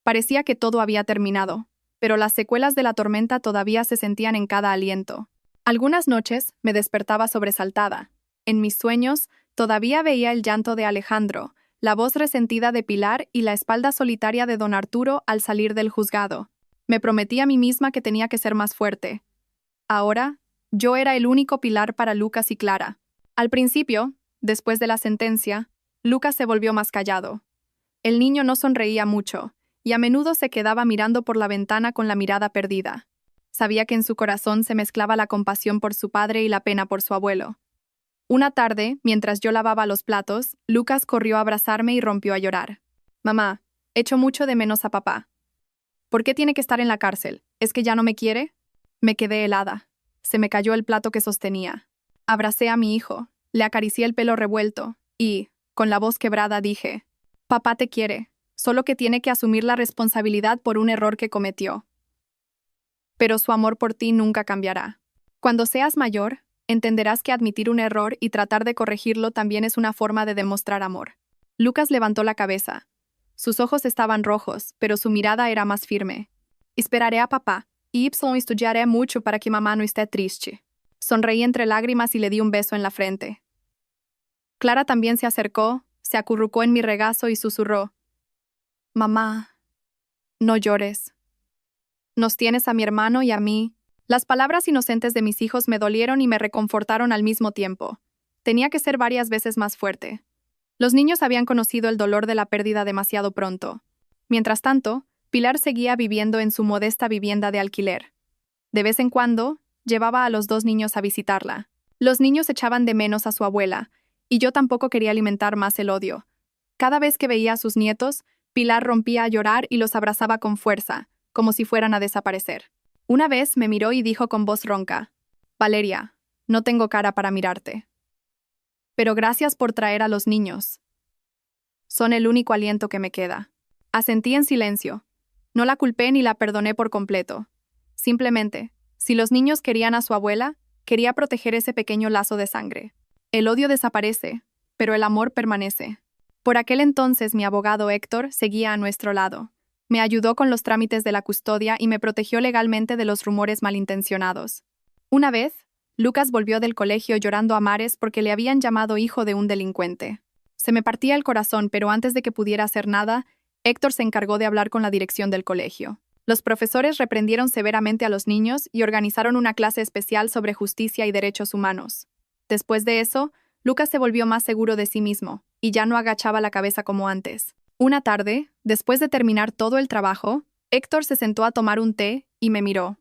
[SPEAKER 1] Parecía que todo había terminado, pero las secuelas de la tormenta todavía se sentían en cada aliento. Algunas noches me despertaba sobresaltada. En mis sueños, todavía veía el llanto de Alejandro, la voz resentida de Pilar y la espalda solitaria de don Arturo al salir del juzgado. Me prometí a mí misma que tenía que ser más fuerte. Ahora, yo era el único pilar para Lucas y Clara. Al principio, después de la sentencia, Lucas se volvió más callado. El niño no sonreía mucho, y a menudo se quedaba mirando por la ventana con la mirada perdida. Sabía que en su corazón se mezclaba la compasión por su padre y la pena por su abuelo. Una tarde, mientras yo lavaba los platos, Lucas corrió a abrazarme y rompió a llorar. Mamá, echo mucho de menos a papá. ¿Por qué tiene que estar en la cárcel? ¿Es que ya no me quiere? Me quedé helada. Se me cayó el plato que sostenía. Abracé a mi hijo. Le acaricié el pelo revuelto y, con la voz quebrada, dije: Papá te quiere, solo que tiene que asumir la responsabilidad por un error que cometió. Pero su amor por ti nunca cambiará. Cuando seas mayor, entenderás que admitir un error y tratar de corregirlo también es una forma de demostrar amor. Lucas levantó la cabeza. Sus ojos estaban rojos, pero su mirada era más firme. Esperaré a papá, y estudiaré mucho para que mamá no esté triste. Sonreí entre lágrimas y le di un beso en la frente. Clara también se acercó, se acurrucó en mi regazo y susurró: Mamá, no llores. Nos tienes a mi hermano y a mí. Las palabras inocentes de mis hijos me dolieron y me reconfortaron al mismo tiempo. Tenía que ser varias veces más fuerte. Los niños habían conocido el dolor de la pérdida demasiado pronto. Mientras tanto, Pilar seguía viviendo en su modesta vivienda de alquiler. De vez en cuando, llevaba a los 2 niños a visitarla. Los niños echaban de menos a su abuela, y yo tampoco quería alimentar más el odio. Cada vez que veía a sus nietos, Pilar rompía a llorar y los abrazaba con fuerza, como si fueran a desaparecer. Una vez me miró y dijo con voz ronca: Valeria, no tengo cara para mirarte. Pero gracias por traer a los niños. Son el único aliento que me queda. Asentí en silencio. No la culpé ni la perdoné por completo. Simplemente, si los niños querían a su abuela, quería proteger ese pequeño lazo de sangre. El odio desaparece, pero el amor permanece. Por aquel entonces mi abogado Héctor seguía a nuestro lado. Me ayudó con los trámites de la custodia y me protegió legalmente de los rumores malintencionados. Una vez, Lucas volvió del colegio llorando a mares porque le habían llamado hijo de un delincuente. Se me partía el corazón, pero antes de que pudiera hacer nada, Héctor se encargó de hablar con la dirección del colegio. Los profesores reprendieron severamente a los niños y organizaron una clase especial sobre justicia y derechos humanos. Después de eso, Lucas se volvió más seguro de sí mismo, y ya no agachaba la cabeza como antes. Una tarde, después de terminar todo el trabajo, Héctor se sentó a tomar un té y me miró.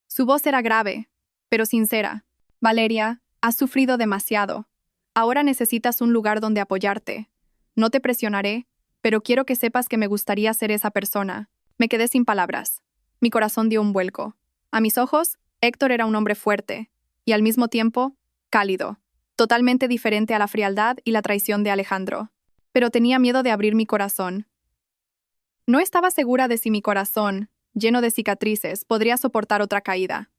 [SPEAKER 1] Su voz era grave, pero sincera. Valeria, has sufrido demasiado. Ahora necesitas un lugar donde apoyarte. No te presionaré, pero quiero que sepas que me gustaría ser esa persona. Me quedé sin palabras. Mi corazón dio un vuelco. A mis ojos, Héctor era un hombre fuerte, y al mismo tiempo, cálido, totalmente diferente a la frialdad y la traición de Alejandro. Pero tenía miedo de abrir mi corazón. No estaba segura de si mi corazón, lleno de cicatrices, podría soportar otra caída.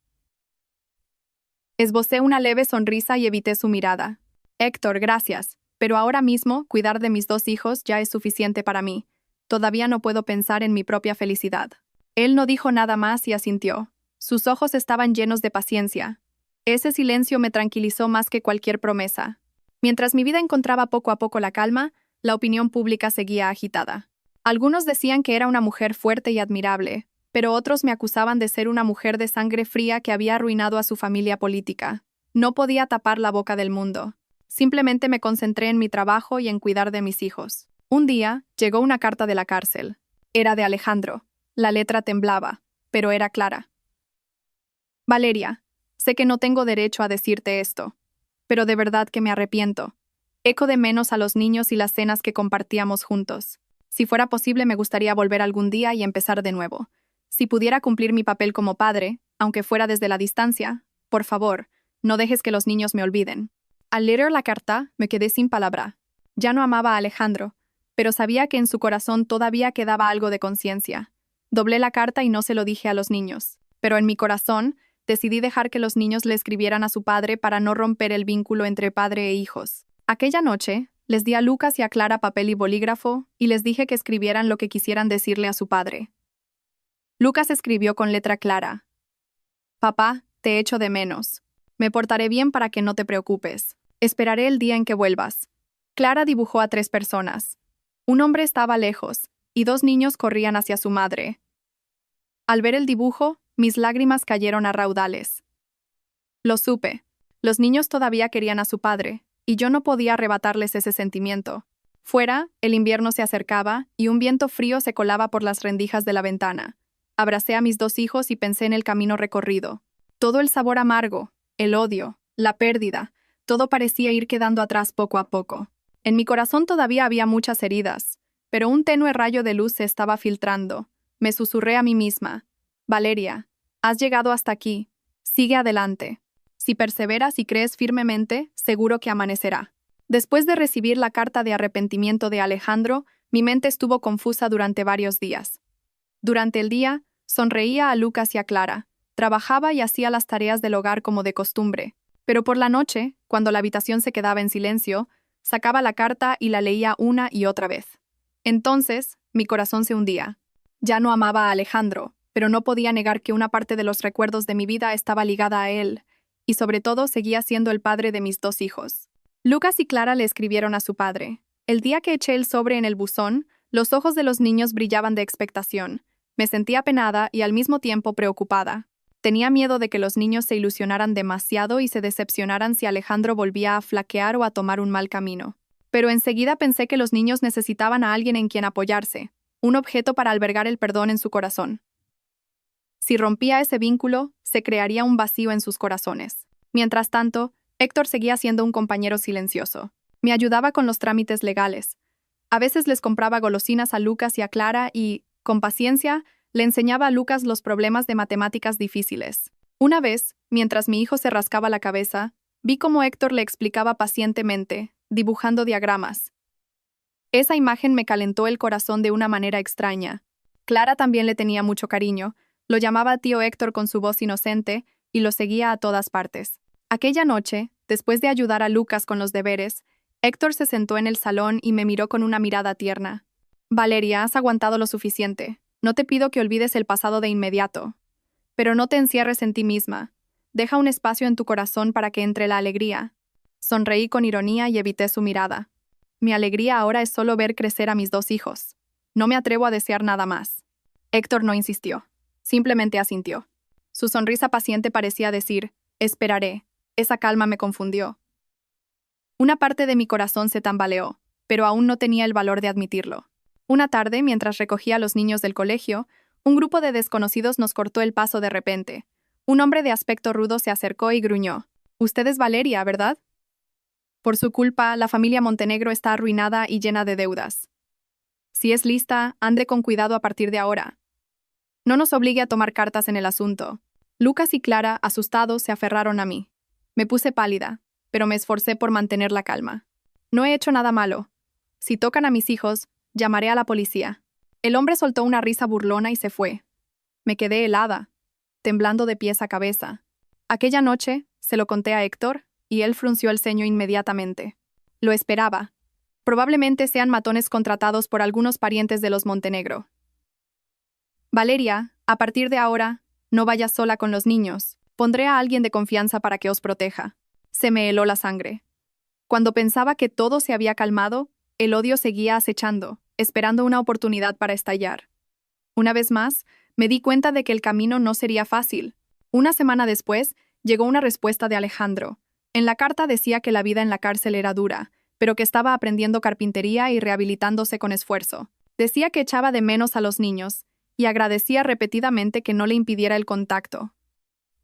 [SPEAKER 1] Esbocé una leve sonrisa y evité su mirada. Héctor, gracias, pero ahora mismo cuidar de mis 2 hijos ya es suficiente para mí. Todavía no puedo pensar en mi propia felicidad. Él no dijo nada más y asintió. Sus ojos estaban llenos de paciencia. Ese silencio me tranquilizó más que cualquier promesa. Mientras mi vida encontraba poco a poco la calma, la opinión pública seguía agitada. Algunos decían que era una mujer fuerte y admirable, pero otros me acusaban de ser una mujer de sangre fría que había arruinado a su familia política. No podía tapar la boca del mundo. Simplemente me concentré en mi trabajo y en cuidar de mis hijos. Un día, llegó una carta de la cárcel. Era de Alejandro. La letra temblaba, pero era clara. Valeria, sé que no tengo derecho a decirte esto, pero de verdad que me arrepiento. Echo de menos a los niños y las cenas que compartíamos juntos. Si fuera posible, me gustaría volver algún día y empezar de nuevo. Si pudiera cumplir mi papel como padre, aunque fuera desde la distancia, por favor, no dejes que los niños me olviden. Al leer la carta, me quedé sin palabra. Ya no amaba a Alejandro, pero sabía que en su corazón todavía quedaba algo de conciencia. Doblé la carta y no se lo dije a los niños, pero en mi corazón decidí dejar que los niños le escribieran a su padre para no romper el vínculo entre padre e hijos. Aquella noche, les di a Lucas y a Clara papel y bolígrafo y les dije que escribieran lo que quisieran decirle a su padre. Lucas escribió con letra clara: Papá, te echo de menos. Me portaré bien para que no te preocupes. Esperaré el día en que vuelvas. Clara dibujó a 3 personas. Un hombre estaba lejos, y 2 niños corrían hacia su madre. Al ver el dibujo, mis lágrimas cayeron a raudales. Lo supe. Los niños todavía querían a su padre, y yo no podía arrebatarles ese sentimiento. Fuera, el invierno se acercaba, y un viento frío se colaba por las rendijas de la ventana. Abracé a mis 2 hijos y pensé en el camino recorrido. Todo el sabor amargo, el odio, la pérdida, todo parecía ir quedando atrás poco a poco. En mi corazón todavía había muchas heridas, pero un tenue rayo de luz se estaba filtrando. Me susurré a mí misma: Valeria, has llegado hasta aquí. Sigue adelante. Si perseveras y crees firmemente, seguro que amanecerá. Después de recibir la carta de arrepentimiento de Alejandro, mi mente estuvo confusa durante varios días. Durante el día, sonreía a Lucas y a Clara. Trabajaba y hacía las tareas del hogar como de costumbre. Pero por la noche, cuando la habitación se quedaba en silencio, sacaba la carta y la leía una y otra vez. Entonces, mi corazón se hundía. Ya no amaba a Alejandro, pero no podía negar que una parte de los recuerdos de mi vida estaba ligada a él, y sobre todo seguía siendo el padre de mis 2 hijos. Lucas y Clara le escribieron a su padre. El día que eché el sobre en el buzón, los ojos de los niños brillaban de expectación. Me sentía apenada y al mismo tiempo preocupada. Tenía miedo de que los niños se ilusionaran demasiado y se decepcionaran si Alejandro volvía a flaquear o a tomar un mal camino. Pero enseguida pensé que los niños necesitaban a alguien en quien apoyarse, un objeto para albergar el perdón en su corazón. Si rompía ese vínculo, se crearía un vacío en sus corazones. Mientras tanto, Héctor seguía siendo un compañero silencioso. Me ayudaba con los trámites legales. A veces les compraba golosinas a Lucas y a Clara y, con paciencia, le enseñaba a Lucas los problemas de matemáticas difíciles. Una vez, mientras mi hijo se rascaba la cabeza, vi cómo Héctor le explicaba pacientemente, dibujando diagramas. Esa imagen me calentó el corazón de una manera extraña. Clara también le tenía mucho cariño, lo llamaba tío Héctor con su voz inocente y lo seguía a todas partes. Aquella noche, después de ayudar a Lucas con los deberes, Héctor se sentó en el salón y me miró con una mirada tierna. Valeria, has aguantado lo suficiente. No te pido que olvides el pasado de inmediato. Pero no te encierres en ti misma. Deja un espacio en tu corazón para que entre la alegría. Sonreí con ironía y evité su mirada. Mi alegría ahora es solo ver crecer a mis 2 hijos. No me atrevo a desear nada más. Héctor no insistió. Simplemente asintió. Su sonrisa paciente parecía decir: esperaré. Esa calma me confundió. Una parte de mi corazón se tambaleó, pero aún no tenía el valor de admitirlo. Una tarde, mientras recogía a los niños del colegio, un grupo de desconocidos nos cortó el paso de repente. Un hombre de aspecto rudo se acercó y gruñó: «Usted es Valeria, ¿verdad? Por su culpa, la familia Montenegro está arruinada y llena de deudas. Si es lista, ande con cuidado a partir de ahora. No nos obligue a tomar cartas en el asunto». Lucas y Clara, asustados, se aferraron a mí. Me puse pálida, pero me esforcé por mantener la calma. No he hecho nada malo. Si tocan a mis hijos, llamaré a la policía. El hombre soltó una risa burlona y se fue. Me quedé helada, temblando de pies a cabeza. Aquella noche, se lo conté a Héctor, y él frunció el ceño inmediatamente. Lo esperaba. Probablemente sean matones contratados por algunos parientes de los Montenegro. Valeria, a partir de ahora, no vayas sola con los niños. Pondré a alguien de confianza para que os proteja. Se me heló la sangre. Cuando pensaba que todo se había calmado, el odio seguía acechando, esperando una oportunidad para estallar. Una vez más, me di cuenta de que el camino no sería fácil. Una semana después, llegó una respuesta de Alejandro. En la carta decía que la vida en la cárcel era dura, pero que estaba aprendiendo carpintería y rehabilitándose con esfuerzo. Decía que echaba de menos a los niños, y agradecía repetidamente que no le impidiera el contacto.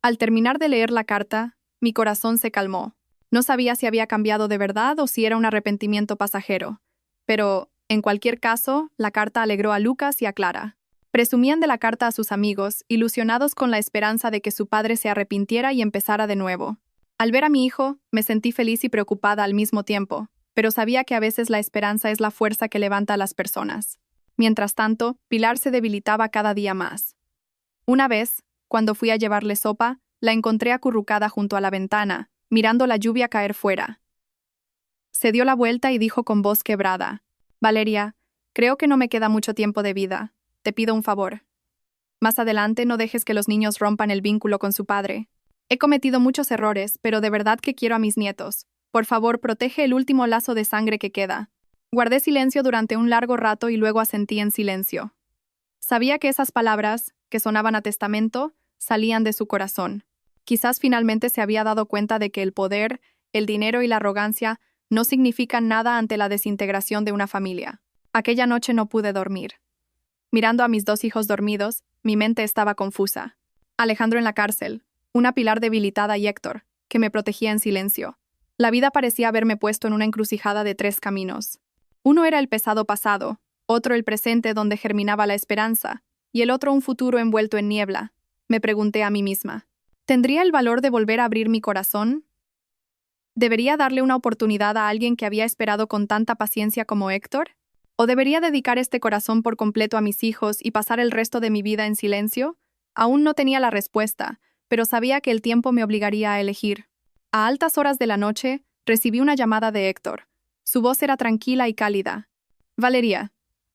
[SPEAKER 1] Al terminar de leer la carta, mi corazón se calmó. No sabía si había cambiado de verdad o si era un arrepentimiento pasajero. Pero, en cualquier caso, la carta alegró a Lucas y a Clara. Presumían de la carta a sus amigos, ilusionados con la esperanza de que su padre se arrepintiera y empezara de nuevo. Al ver a mi hijo, me sentí feliz y preocupada al mismo tiempo, pero sabía que a veces la esperanza es la fuerza que levanta a las personas. Mientras tanto, Pilar se debilitaba cada día más. Una vez, cuando fui a llevarle sopa, la encontré acurrucada junto a la ventana, mirando la lluvia caer fuera. Se dio la vuelta y dijo con voz quebrada: «Valeria, creo que no me queda mucho tiempo de vida. Te pido un favor. Más adelante no dejes que los niños rompan el vínculo con su padre. He cometido muchos errores, pero de verdad que quiero a mis nietos. Por favor, protege el último lazo de sangre que queda». Guardé silencio durante un largo rato y luego asentí en silencio. Sabía que esas palabras, que sonaban a testamento, salían de su corazón. Quizás finalmente se había dado cuenta de que el poder, el dinero y la arrogancia no significan nada ante la desintegración de una familia. Aquella noche no pude dormir. Mirando a mis 2 hijos dormidos, mi mente estaba confusa. Alejandro en la cárcel, una Pilar debilitada y Héctor, que me protegía en silencio. La vida parecía haberme puesto en una encrucijada de 3 caminos. Uno era el pesado pasado, otro el presente donde germinaba la esperanza, y el otro un futuro envuelto en niebla. Me pregunté a mí misma: ¿tendría el valor de volver a abrir mi corazón? ¿Debería darle una oportunidad a alguien que había esperado con tanta paciencia como Héctor? ¿O debería dedicar este corazón por completo a mis hijos y pasar el resto de mi vida en silencio? Aún no tenía la respuesta, pero sabía que el tiempo me obligaría a elegir. A altas horas de la noche, recibí una llamada de Héctor. Su voz era tranquila y cálida. «Valeria,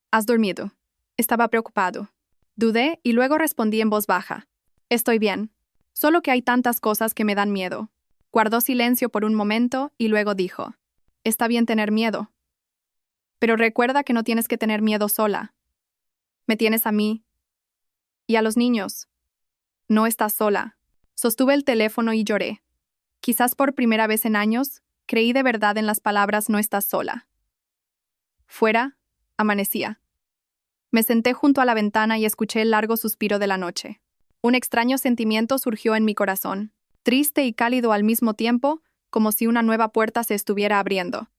[SPEAKER 1] ¿has dormido?» Estaba preocupado. Dudé y luego respondí en voz baja: «Estoy bien. Solo que hay tantas cosas que me dan miedo». Guardó silencio por un momento y luego dijo: «Está bien tener miedo. Pero recuerda que no tienes que tener miedo sola. Me tienes a mí. Y a los niños. No estás sola». Sostuve el teléfono y lloré. Quizás por primera vez en años, creí de verdad en las palabras «no estás sola». Fuera, amanecía. Me senté junto a la ventana y escuché el largo suspiro de la noche. Un extraño sentimiento surgió en mi corazón, triste y cálido al mismo tiempo, como si una nueva puerta se estuviera abriendo.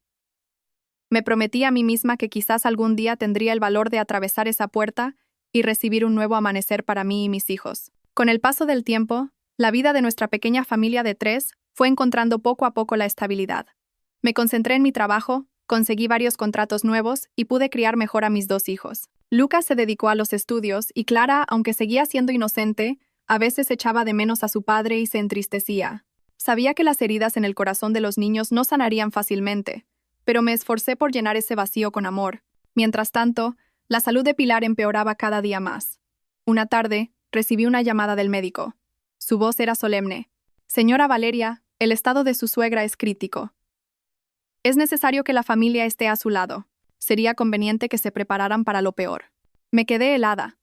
[SPEAKER 1] Me prometí a mí misma que quizás algún día tendría el valor de atravesar esa puerta y recibir un nuevo amanecer para mí y mis hijos. Con el paso del tiempo, la vida de nuestra pequeña familia de 3 fue encontrando poco a poco la estabilidad. Me concentré en mi trabajo, conseguí varios contratos nuevos y pude criar mejor a mis 2 hijos. Lucas se dedicó a los estudios y Clara, aunque seguía siendo inocente, a veces echaba de menos a su padre y se entristecía. Sabía que las heridas en el corazón de los niños no sanarían fácilmente, pero me esforcé por llenar ese vacío con amor. Mientras tanto, la salud de Pilar empeoraba cada día más. Una tarde, recibí una llamada del médico. Su voz era solemne: «Señora Valeria, el estado de su suegra es crítico. Es necesario que la familia esté a su lado. Sería conveniente que se prepararan para lo peor». Me quedé helada.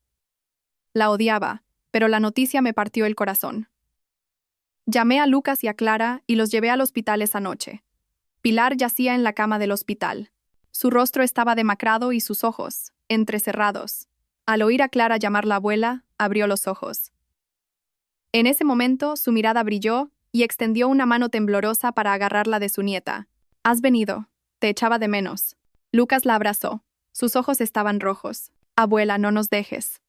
[SPEAKER 1] La odiaba, pero la noticia me partió el corazón. Llamé a Lucas y a Clara y los llevé al hospital esa noche. Pilar yacía en la cama del hospital. Su rostro estaba demacrado y sus ojos, entrecerrados. Al oír a Clara llamar la abuela, abrió los ojos. En ese momento, su mirada brilló y extendió una mano temblorosa para agarrarla de su nieta. «Has venido. Te echaba de menos». Lucas la abrazó. Sus ojos estaban rojos. «Abuela, no nos dejes».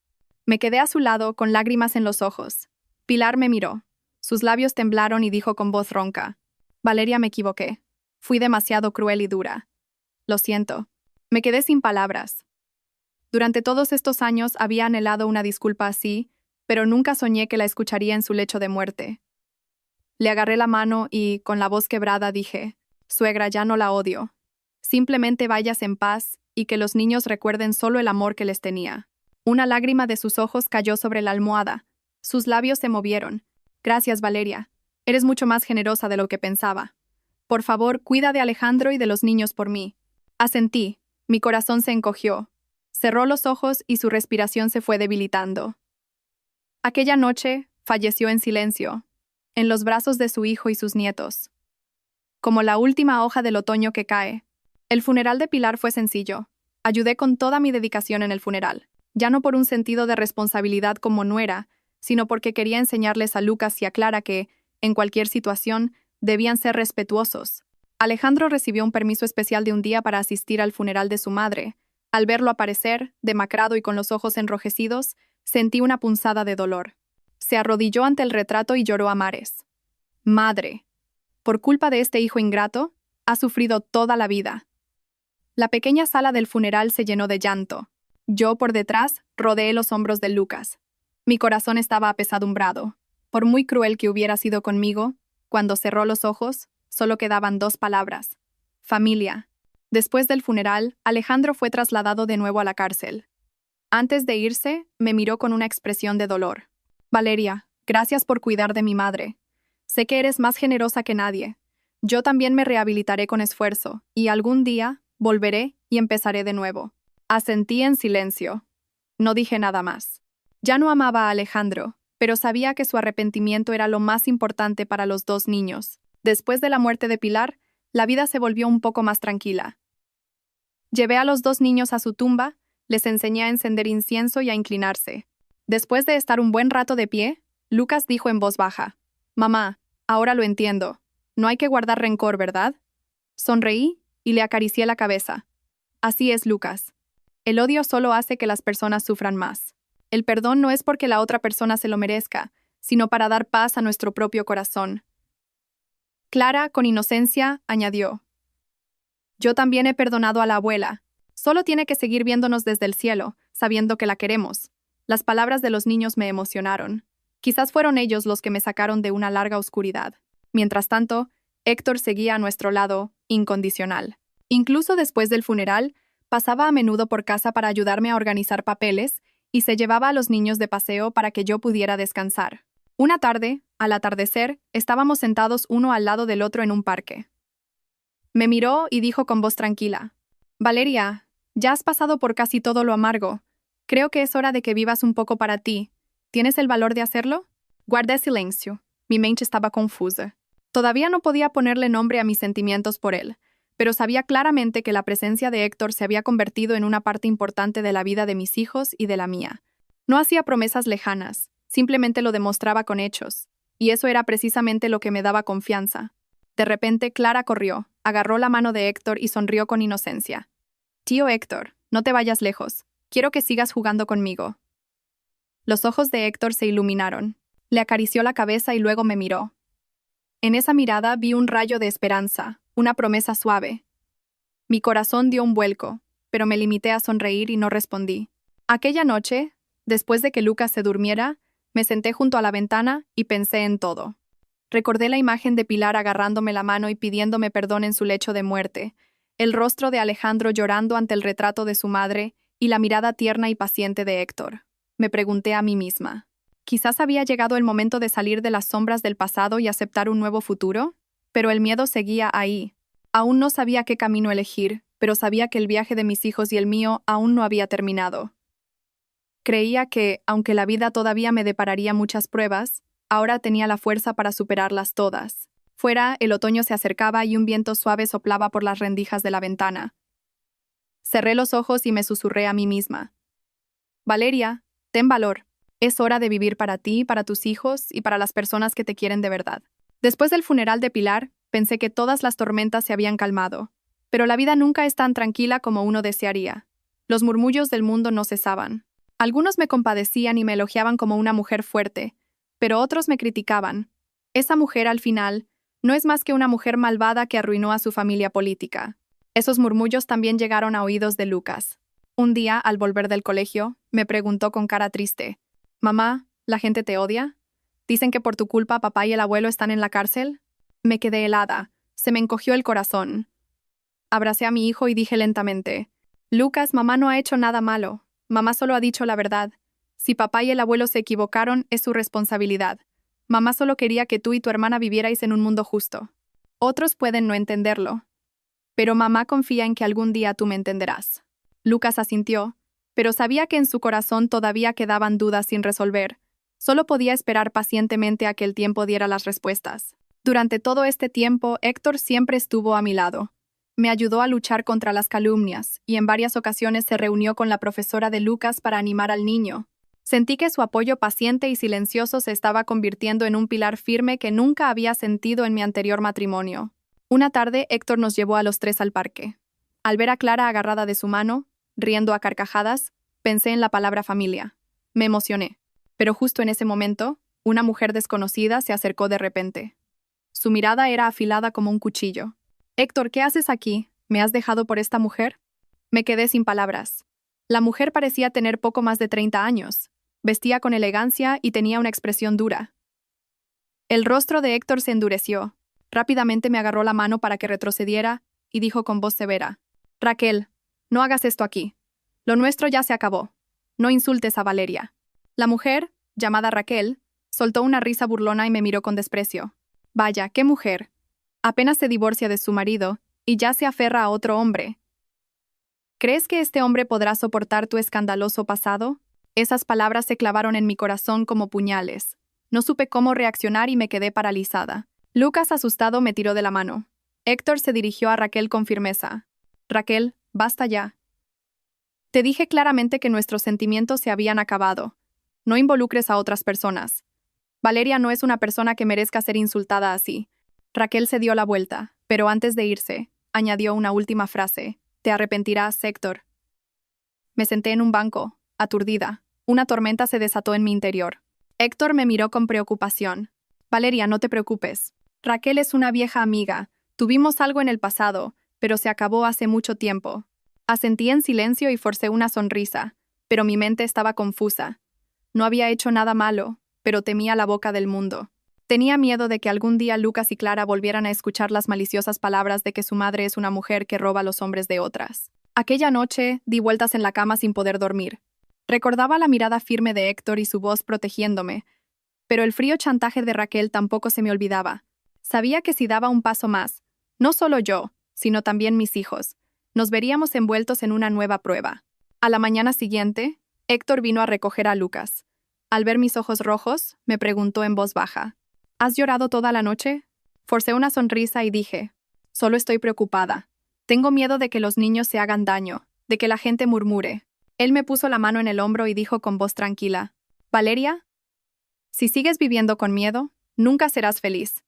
[SPEAKER 1] Me quedé a su lado con lágrimas en los ojos. Pilar me miró. Sus labios temblaron y dijo con voz ronca: «Valeria, me equivoqué. Fui demasiado cruel y dura. Lo siento». Me quedé sin palabras. Durante todos estos años había anhelado una disculpa así, pero nunca soñé que la escucharía en su lecho de muerte. Le agarré la mano y, con la voz quebrada, dije: «Suegra, ya no la odio. Simplemente vayas en paz y que los niños recuerden solo el amor que les tenía». Una lágrima de sus ojos cayó sobre la almohada. Sus labios se movieron. «Gracias, Valeria. Eres mucho más generosa de lo que pensaba. Por favor, cuida de Alejandro y de los niños por mí». Asentí. Mi corazón se encogió. Cerró los ojos y su respiración se fue debilitando. Aquella noche, falleció en silencio, en los brazos de su hijo y sus nietos. como la última hoja del otoño que cae. El funeral de Pilar fue sencillo. Ayudé con toda mi dedicación en el funeral, ya no por un sentido de responsabilidad como nuera, sino porque quería enseñarles a Lucas y a Clara que, en cualquier situación, debían ser respetuosos. Alejandro recibió un permiso especial de un día para asistir al funeral de su madre. Al verlo aparecer, demacrado y con los ojos enrojecidos, sentí una punzada de dolor. Se arrodilló ante el retrato y lloró a mares. Madre, por culpa de este hijo ingrato, ha sufrido toda la vida. La pequeña sala del funeral se llenó de llanto. Yo, por detrás, rodeé los hombros de Lucas. Mi corazón estaba apesadumbrado. Por muy cruel que hubiera sido conmigo, cuando cerró los ojos, solo quedaban 2 palabras: familia. Después del funeral, Alejandro fue trasladado de nuevo a la cárcel. Antes de irse, me miró con una expresión de dolor. Valeria, gracias por cuidar de mi madre. Sé que eres más generosa que nadie. Yo también me rehabilitaré con esfuerzo, y algún día volveré y empezaré de nuevo. Asentí en silencio. No dije nada más. Ya no amaba a Alejandro, pero sabía que su arrepentimiento era lo más importante para los 2 niños. Después de la muerte de Pilar, la vida se volvió un poco más tranquila. Llevé a los 2 niños a su tumba, les enseñé a encender incienso y a inclinarse. Después de estar un buen rato de pie, Lucas dijo en voz baja: «Mamá, ahora lo entiendo. No hay que guardar rencor, ¿verdad?» Sonreí y le acaricié la cabeza. Así es, Lucas. El odio solo hace que las personas sufran más. El perdón no es porque la otra persona se lo merezca, sino para dar paz a nuestro propio corazón. Clara, con inocencia, añadió: «Yo también he perdonado a la abuela. Solo tiene que seguir viéndonos desde el cielo, sabiendo que la queremos». Las palabras de los niños me emocionaron. Quizás fueron ellos los que me sacaron de una larga oscuridad. Mientras tanto, Héctor seguía a nuestro lado, incondicional. Incluso después del funeral, pasaba a menudo por casa para ayudarme a organizar papeles y se llevaba a los niños de paseo para que yo pudiera descansar. Una tarde, al atardecer, estábamos sentados uno al lado del otro en un parque. Me miró y dijo con voz tranquila: «Valeria, ya has pasado por casi todo lo amargo. Creo que es hora de que vivas un poco para ti. ¿Tienes el valor de hacerlo?» Guardé silencio. Mi mente estaba confusa. Todavía no podía ponerle nombre a mis sentimientos por él, pero sabía claramente que la presencia de Héctor se había convertido en una parte importante de la vida de mis hijos y de la mía. No hacía promesas lejanas, simplemente lo demostraba con hechos, y eso era precisamente lo que me daba confianza. De repente, Clara corrió, agarró la mano de Héctor y sonrió con inocencia. «Tío Héctor, no te vayas lejos. Quiero que sigas jugando conmigo». Los ojos de Héctor se iluminaron. Le acarició la cabeza y luego me miró. En esa mirada vi un rayo de esperanza, una promesa suave. Mi corazón dio un vuelco, pero me limité a sonreír y no respondí. Aquella noche, después de que Lucas se durmiera, me senté junto a la ventana y pensé en todo. Recordé la imagen de Pilar agarrándome la mano y pidiéndome perdón en su lecho de muerte, el rostro de Alejandro llorando ante el retrato de su madre y la mirada tierna y paciente de Héctor. Me pregunté a mí misma: ¿quizás había llegado el momento de salir de las sombras del pasado y aceptar un nuevo futuro? Pero el miedo seguía ahí. Aún no sabía qué camino elegir, pero sabía que el viaje de mis hijos y el mío aún no había terminado. Creía que, aunque la vida todavía me depararía muchas pruebas, ahora tenía la fuerza para superarlas todas. Fuera, el otoño se acercaba y un viento suave soplaba por las rendijas de la ventana. Cerré los ojos y me susurré a mí misma: «Valeria, ten valor. Es hora de vivir para ti, para tus hijos y para las personas que te quieren de verdad». Después del funeral de Pilar, pensé que todas las tormentas se habían calmado. Pero la vida nunca es tan tranquila como uno desearía. Los murmullos del mundo no cesaban. Algunos me compadecían y me elogiaban como una mujer fuerte, pero otros me criticaban. Esa mujer, al final, no es más que una mujer malvada que arruinó a su familia política. Esos murmullos también llegaron a oídos de Lucas. Un día, al volver del colegio, me preguntó con cara triste: «Mamá, ¿la gente te odia? ¿Dicen que por tu culpa papá y el abuelo están en la cárcel?» Me quedé helada. Se me encogió el corazón. Abracé a mi hijo y dije lentamente: «Lucas, mamá no ha hecho nada malo. Mamá solo ha dicho la verdad. Si papá y el abuelo se equivocaron, es su responsabilidad. Mamá solo quería que tú y tu hermana vivierais en un mundo justo. Otros pueden no entenderlo, pero mamá confía en que algún día tú me entenderás». Lucas asintió, pero sabía que en su corazón todavía quedaban dudas sin resolver. Solo podía esperar pacientemente a que el tiempo diera las respuestas. Durante todo este tiempo, Héctor siempre estuvo a mi lado. Me ayudó a luchar contra las calumnias y en varias ocasiones se reunió con la profesora de Lucas para animar al niño. Sentí que su apoyo paciente y silencioso se estaba convirtiendo en un pilar firme que nunca había sentido en mi anterior matrimonio. Una tarde, Héctor nos llevó a los tres al parque. Al ver a Clara agarrada de su mano, riendo a carcajadas, pensé en la palabra familia. Me emocioné. Pero justo en ese momento, una mujer desconocida se acercó de repente. Su mirada era afilada como un cuchillo. «Héctor, ¿qué haces aquí? ¿Me has dejado por esta mujer?» Me quedé sin palabras. La mujer parecía tener poco más de 30 años. Vestía con elegancia y tenía una expresión dura. El rostro de Héctor se endureció. Rápidamente me agarró la mano para que retrocediera y dijo con voz severa: «Raquel, no hagas esto aquí. Lo nuestro ya se acabó. No insultes a Valeria». La mujer, llamada Raquel, soltó una risa burlona y me miró con desprecio. «Vaya, qué mujer. Apenas se divorcia de su marido y ya se aferra a otro hombre. ¿Crees que este hombre podrá soportar tu escandaloso pasado?» Esas palabras se clavaron en mi corazón como puñales. No supe cómo reaccionar y me quedé paralizada. Lucas, asustado, me tiró de la mano. Héctor se dirigió a Raquel con firmeza. «Raquel, basta ya. Te dije claramente que nuestros sentimientos se habían acabado. No involucres a otras personas. Valeria no es una persona que merezca ser insultada así». Raquel se dio la vuelta, pero antes de irse, añadió una última frase: «Te arrepentirás, Héctor». Me senté en un banco, aturdida. Una tormenta se desató en mi interior. Héctor me miró con preocupación. «Valeria, no te preocupes. Raquel es una vieja amiga. Tuvimos algo en el pasado, pero se acabó hace mucho tiempo». Asentí en silencio y forcé una sonrisa, pero mi mente estaba confusa. No había hecho nada malo, pero temía la boca del mundo. Tenía miedo de que algún día Lucas y Clara volvieran a escuchar las maliciosas palabras de que su madre es una mujer que roba a los hombres de otras. Aquella noche, di vueltas en la cama sin poder dormir. Recordaba la mirada firme de Héctor y su voz protegiéndome, pero el frío chantaje de Raquel tampoco se me olvidaba. Sabía que si daba un paso más, no solo yo, sino también mis hijos, nos veríamos envueltos en una nueva prueba. A la mañana siguiente, Héctor vino a recoger a Lucas. Al ver mis ojos rojos, me preguntó en voz baja: «¿Has llorado toda la noche?» Forcé una sonrisa y dije: «Solo estoy preocupada. Tengo miedo de que los niños se hagan daño, de que la gente murmure». Él me puso la mano en el hombro y dijo con voz tranquila: «Valeria, si sigues viviendo con miedo, nunca serás feliz.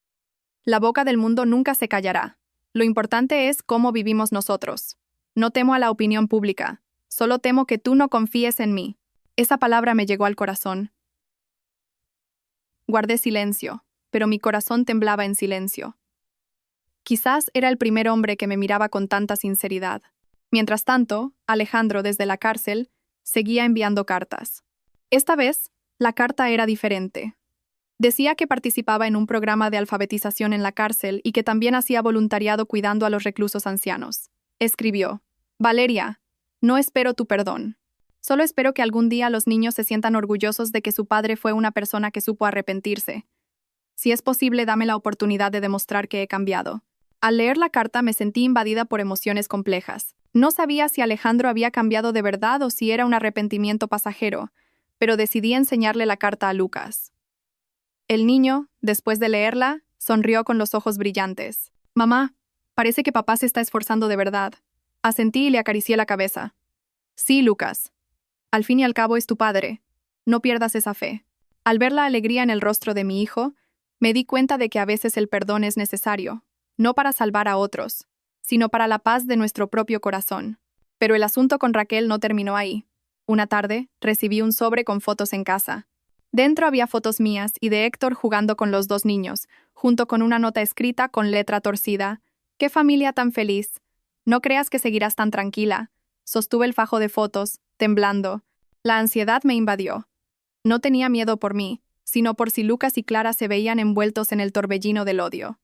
[SPEAKER 1] La boca del mundo nunca se callará. Lo importante es cómo vivimos nosotros. No temo a la opinión pública, solo temo que tú no confíes en mí». Esa palabra me llegó al corazón. Guardé silencio, pero mi corazón temblaba en silencio. Quizás era el primer hombre que me miraba con tanta sinceridad. Mientras tanto, Alejandro, desde la cárcel, seguía enviando cartas. Esta vez, la carta era diferente. Decía que participaba en un programa de alfabetización en la cárcel y que también hacía voluntariado cuidando a los reclusos ancianos. Escribió: «Valeria, no espero tu perdón. Solo espero que algún día los niños se sientan orgullosos de que su padre fue una persona que supo arrepentirse. Si es posible, dame la oportunidad de demostrar que he cambiado». Al leer la carta me sentí invadida por emociones complejas. No sabía si Alejandro había cambiado de verdad o si era un arrepentimiento pasajero, pero decidí enseñarle la carta a Lucas. El niño, después de leerla, sonrió con los ojos brillantes. «Mamá, parece que papá se está esforzando de verdad». Asentí y le acaricié la cabeza. «Sí, Lucas. Al fin y al cabo es tu padre. No pierdas esa fe». Al ver la alegría en el rostro de mi hijo, me di cuenta de que a veces el perdón es necesario, no para salvar a otros, sino para la paz de nuestro propio corazón. Pero el asunto con Raquel no terminó ahí. Una tarde, recibí un sobre con fotos en casa. Dentro había fotos mías y de Héctor jugando con los dos niños, junto con una nota escrita con letra torcida: «Qué familia tan feliz. No creas que seguirás tan tranquila». Sostuve el fajo de fotos, temblando. La ansiedad me invadió. No tenía miedo por mí, sino por si Lucas y Clara se veían envueltos en el torbellino del odio.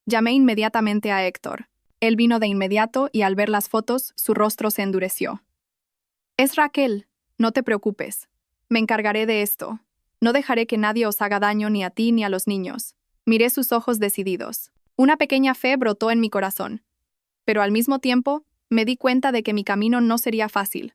[SPEAKER 1] Llamé inmediatamente a Héctor. Él vino de inmediato y al ver las fotos, su rostro se endureció. «Es Raquel, no te preocupes. Me encargaré de esto. No dejaré que nadie os haga daño ni a ti ni a los niños». Miré sus ojos decididos. Una pequeña fe brotó en mi corazón. Pero al mismo tiempo, me di cuenta de que mi camino no sería fácil.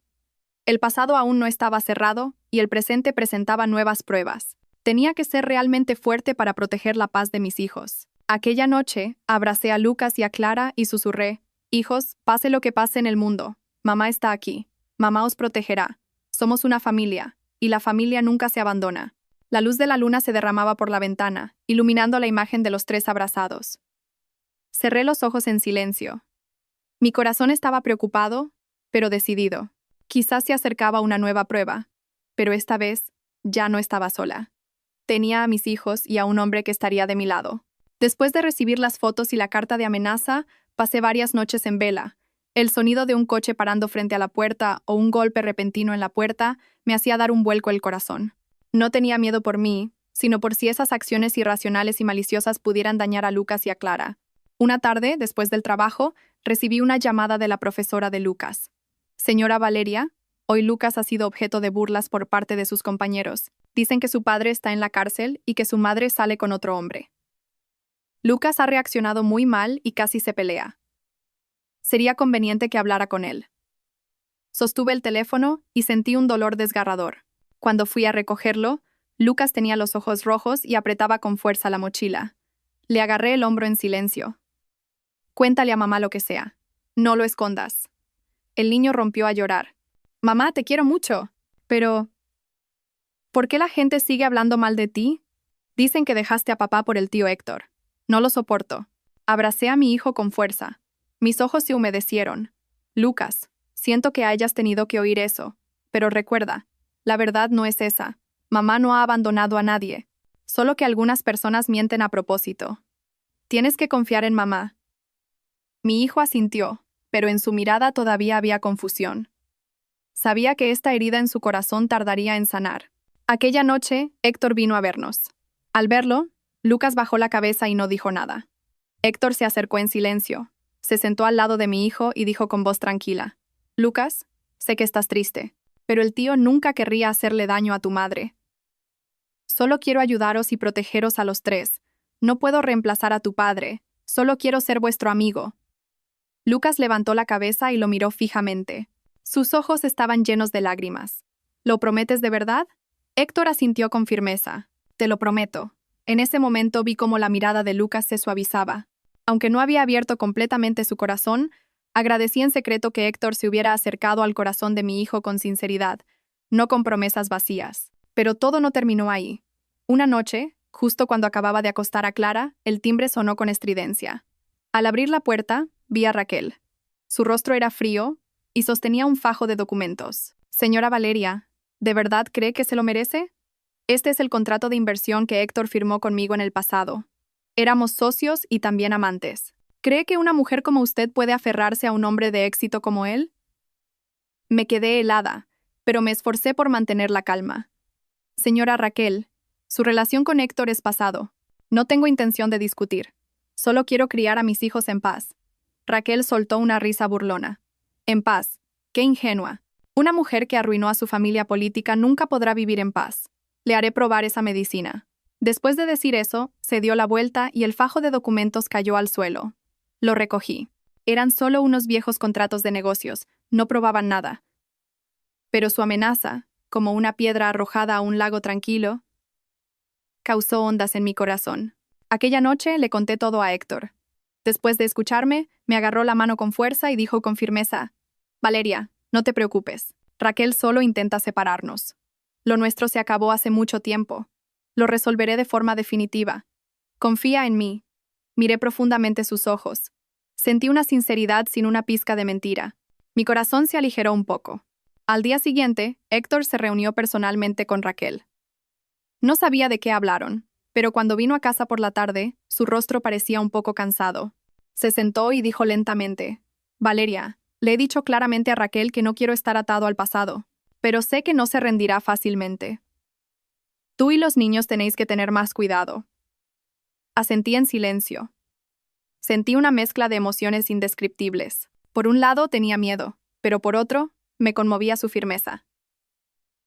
[SPEAKER 1] El pasado aún no estaba cerrado y el presente presentaba nuevas pruebas. Tenía que ser realmente fuerte para proteger la paz de mis hijos. Aquella noche, abracé a Lucas y a Clara y susurré: hijos, pase lo que pase en el mundo, mamá está aquí. Mamá os protegerá. Somos una familia, y la familia nunca se abandona. La luz de la luna se derramaba por la ventana, iluminando la imagen de los tres abrazados. Cerré los ojos en silencio. Mi corazón estaba preocupado, pero decidido. Quizás se acercaba una nueva prueba, pero esta vez ya no estaba sola. Tenía a mis hijos y a un hombre que estaría de mi lado. Después de recibir las fotos y la carta de amenaza, pasé varias noches en vela. El sonido de un coche parando frente a la puerta o un golpe repentino en la puerta me hacía dar un vuelco el corazón. No tenía miedo por mí, sino por si esas acciones irracionales y maliciosas pudieran dañar a Lucas y a Clara. Una tarde, después del trabajo, recibí una llamada de la profesora de Lucas. Señora Valeria, hoy Lucas ha sido objeto de burlas por parte de sus compañeros. Dicen que su padre está en la cárcel y que su madre sale con otro hombre. Lucas ha reaccionado muy mal y casi se pelea. Sería conveniente que hablara con él. Sostuve el teléfono y sentí un dolor desgarrador. Cuando fui a recogerlo, Lucas tenía los ojos rojos y apretaba con fuerza la mochila. Le agarré el hombro en silencio. Cuéntale a mamá lo que sea. No lo escondas. El niño rompió a llorar. Mamá, te quiero mucho. Pero ¿por qué la gente sigue hablando mal de ti? Dicen que dejaste a papá por el tío Héctor. No lo soporto. Abracé a mi hijo con fuerza. Mis ojos se humedecieron. Lucas, siento que hayas tenido que oír eso, pero recuerda, la verdad no es esa. Mamá no ha abandonado a nadie. Solo que algunas personas mienten a propósito. Tienes que confiar en mamá. Mi hijo asintió, pero en su mirada todavía había confusión. Sabía que esta herida en su corazón tardaría en sanar. Aquella noche, Héctor vino a vernos. Al verlo, Lucas bajó la cabeza y no dijo nada. Héctor se acercó en silencio. Se sentó al lado de mi hijo y dijo con voz tranquila: Lucas, sé que estás triste, pero el tío nunca querría hacerle daño a tu madre. Solo quiero ayudaros y protegeros a los tres. No puedo reemplazar a tu padre, solo quiero ser vuestro amigo. Lucas levantó la cabeza y lo miró fijamente. Sus ojos estaban llenos de lágrimas. ¿Lo prometes de verdad? Héctor asintió con firmeza. Te lo prometo. En ese momento vi cómo la mirada de Lucas se suavizaba. Aunque no había abierto completamente su corazón, agradecí en secreto que Héctor se hubiera acercado al corazón de mi hijo con sinceridad, no con promesas vacías. Pero todo no terminó ahí. Una noche, justo cuando acababa de acostar a Clara, el timbre sonó con estridencia. Al abrir la puerta, vi a Raquel. Su rostro era frío y sostenía un fajo de documentos. Señora Valeria, ¿de verdad cree que se lo merece? Este es el contrato de inversión que Héctor firmó conmigo en el pasado. Éramos socios y también amantes. ¿Cree que una mujer como usted puede aferrarse a un hombre de éxito como él? Me quedé helada, pero me esforcé por mantener la calma. Señora Raquel, su relación con Héctor es pasado. No tengo intención de discutir. Solo quiero criar a mis hijos en paz. Raquel soltó una risa burlona. En paz. Qué ingenua. Una mujer que arruinó a su familia política nunca podrá vivir en paz. Le haré probar esa medicina. Después de decir eso, se dio la vuelta y el fajo de documentos cayó al suelo. Lo recogí. Eran solo unos viejos contratos de negocios, no probaban nada. Pero su amenaza, como una piedra arrojada a un lago tranquilo, causó ondas en mi corazón. Aquella noche le conté todo a Héctor. Después de escucharme, me agarró la mano con fuerza y dijo con firmeza: Valeria, no te preocupes. Raquel solo intenta separarnos. Lo nuestro se acabó hace mucho tiempo. Lo resolveré de forma definitiva. Confía en mí. Miré profundamente sus ojos. Sentí una sinceridad sin una pizca de mentira. Mi corazón se aligeró un poco. Al día siguiente, Héctor se reunió personalmente con Raquel. No sabía de qué hablaron, pero cuando vino a casa por la tarde, su rostro parecía un poco cansado. Se sentó y dijo lentamente: Valeria, le he dicho claramente a Raquel que no quiero estar atado al pasado, pero sé que no se rendirá fácilmente. Tú y los niños tenéis que tener más cuidado. Asentí en silencio. Sentí una mezcla de emociones indescriptibles. Por un lado tenía miedo, pero por otro, me conmovía su firmeza.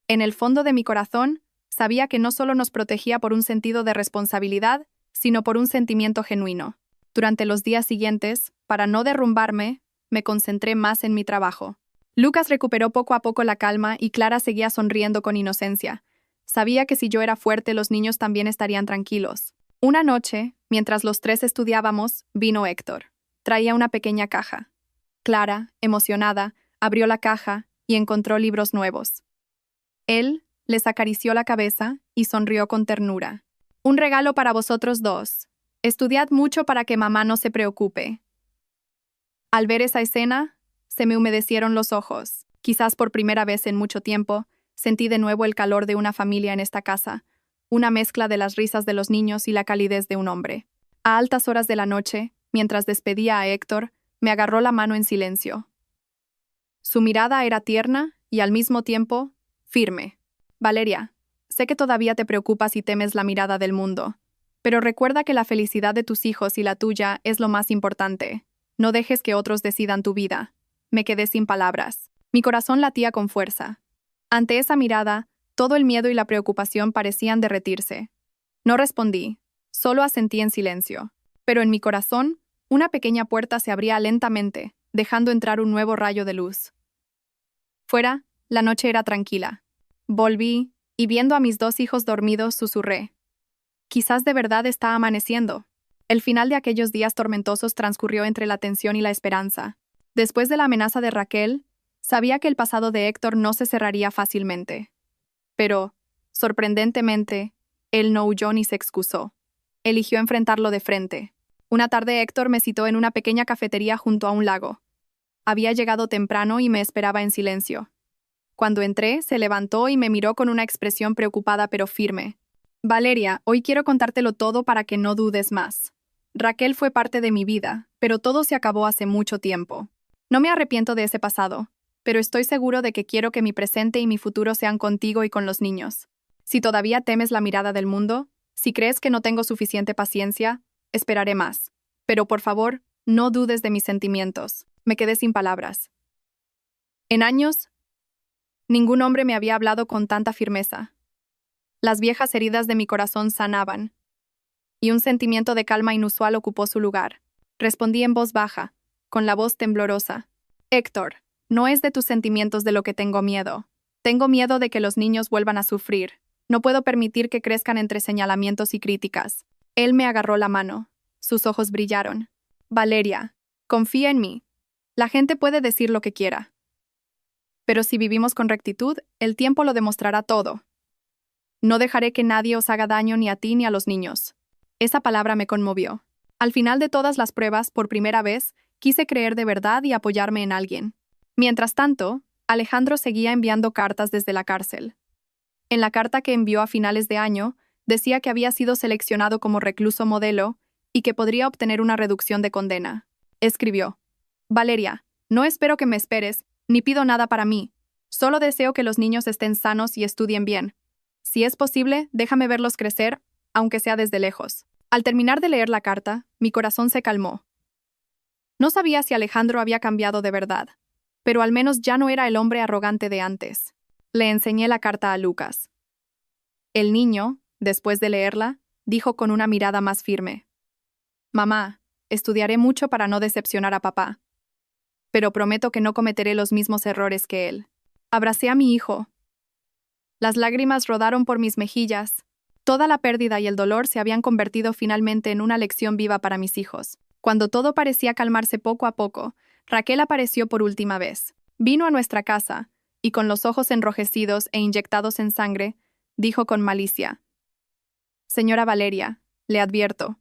[SPEAKER 1] En el fondo de mi corazón, sabía que no solo nos protegía por un sentido de responsabilidad, sino por un sentimiento genuino. Durante los días siguientes, para no derrumbarme, me concentré más en mi trabajo. Lucas recuperó poco a poco la calma y Clara seguía sonriendo con inocencia. Sabía que si yo era fuerte, los niños también estarían tranquilos. Una noche, mientras los tres estudiábamos, vino Héctor. Traía una pequeña caja. Clara, emocionada, abrió la caja y encontró libros nuevos. Él les acarició la cabeza y sonrió con ternura. Un regalo para vosotros dos. Estudiad mucho para que mamá no se preocupe. Al ver esa escena, se me humedecieron los ojos. Quizás por primera vez en mucho tiempo, sentí de nuevo el calor de una familia en esta casa, una mezcla de las risas de los niños y la calidez de un hombre. A altas horas de la noche, mientras despedía a Héctor, me agarró la mano en silencio. Su mirada era tierna y al mismo tiempo, firme. Valeria, sé que todavía te preocupas y temes la mirada del mundo, pero recuerda que la felicidad de tus hijos y la tuya es lo más importante. No dejes que otros decidan tu vida. Me quedé sin palabras. Mi corazón latía con fuerza. Ante esa mirada, todo el miedo y la preocupación parecían derretirse. No respondí, solo asentí en silencio. Pero en mi corazón, una pequeña puerta se abría lentamente, dejando entrar un nuevo rayo de luz. Fuera, la noche era tranquila. Volví, y viendo a mis dos hijos dormidos, susurré. Quizás de verdad está amaneciendo. El final de aquellos días tormentosos transcurrió entre la tensión y la esperanza. Después de la amenaza de Raquel, sabía que el pasado de Héctor no se cerraría fácilmente. Pero, sorprendentemente, él no huyó ni se excusó. Eligió enfrentarlo de frente. Una tarde Héctor me citó en una pequeña cafetería junto a un lago. Había llegado temprano y me esperaba en silencio. Cuando entré, se levantó y me miró con una expresión preocupada pero firme. Valeria, hoy quiero contártelo todo para que no dudes más. Raquel fue parte de mi vida, pero todo se acabó hace mucho tiempo. No me arrepiento de ese pasado, pero estoy seguro de que quiero que mi presente y mi futuro sean contigo y con los niños. Si todavía temes la mirada del mundo, si crees que no tengo suficiente paciencia, esperaré más. Pero por favor, no dudes de mis sentimientos. Me quedé sin palabras. En años, ningún hombre me había hablado con tanta firmeza. Las viejas heridas de mi corazón sanaban, y un sentimiento de calma inusual ocupó su lugar. Respondí en voz baja, con la voz temblorosa. Héctor, no es de tus sentimientos de lo que tengo miedo. Tengo miedo de que los niños vuelvan a sufrir. No puedo permitir que crezcan entre señalamientos y críticas. Él me agarró la mano. Sus ojos brillaron. Valeria, confía en mí. La gente puede decir lo que quiera. Pero si vivimos con rectitud, el tiempo lo demostrará todo. No dejaré que nadie os haga daño ni a ti ni a los niños. Esa palabra me conmovió. Al final de todas las pruebas, por primera vez, quise creer de verdad y apoyarme en alguien. Mientras tanto, Alejandro seguía enviando cartas desde la cárcel. En la carta que envió a finales de año, decía que había sido seleccionado como recluso modelo y que podría obtener una reducción de condena. Escribió: Valeria, no espero que me esperes, ni pido nada para mí. Solo deseo que los niños estén sanos y estudien bien. Si es posible, déjame verlos crecer, aunque sea desde lejos. Al terminar de leer la carta, mi corazón se calmó. No sabía si Alejandro había cambiado de verdad, pero al menos ya no era el hombre arrogante de antes. Le enseñé la carta a Lucas. El niño, después de leerla, dijo con una mirada más firme: Mamá, estudiaré mucho para no decepcionar a papá. Pero prometo que no cometeré los mismos errores que él. Abracé a mi hijo. Las lágrimas rodaron por mis mejillas. Toda la pérdida y el dolor se habían convertido finalmente en una lección viva para mis hijos. Cuando todo parecía calmarse poco a poco, Raquel apareció por última vez. Vino a nuestra casa, y con los ojos enrojecidos e inyectados en sangre, dijo con malicia: Señora Valeria, le advierto.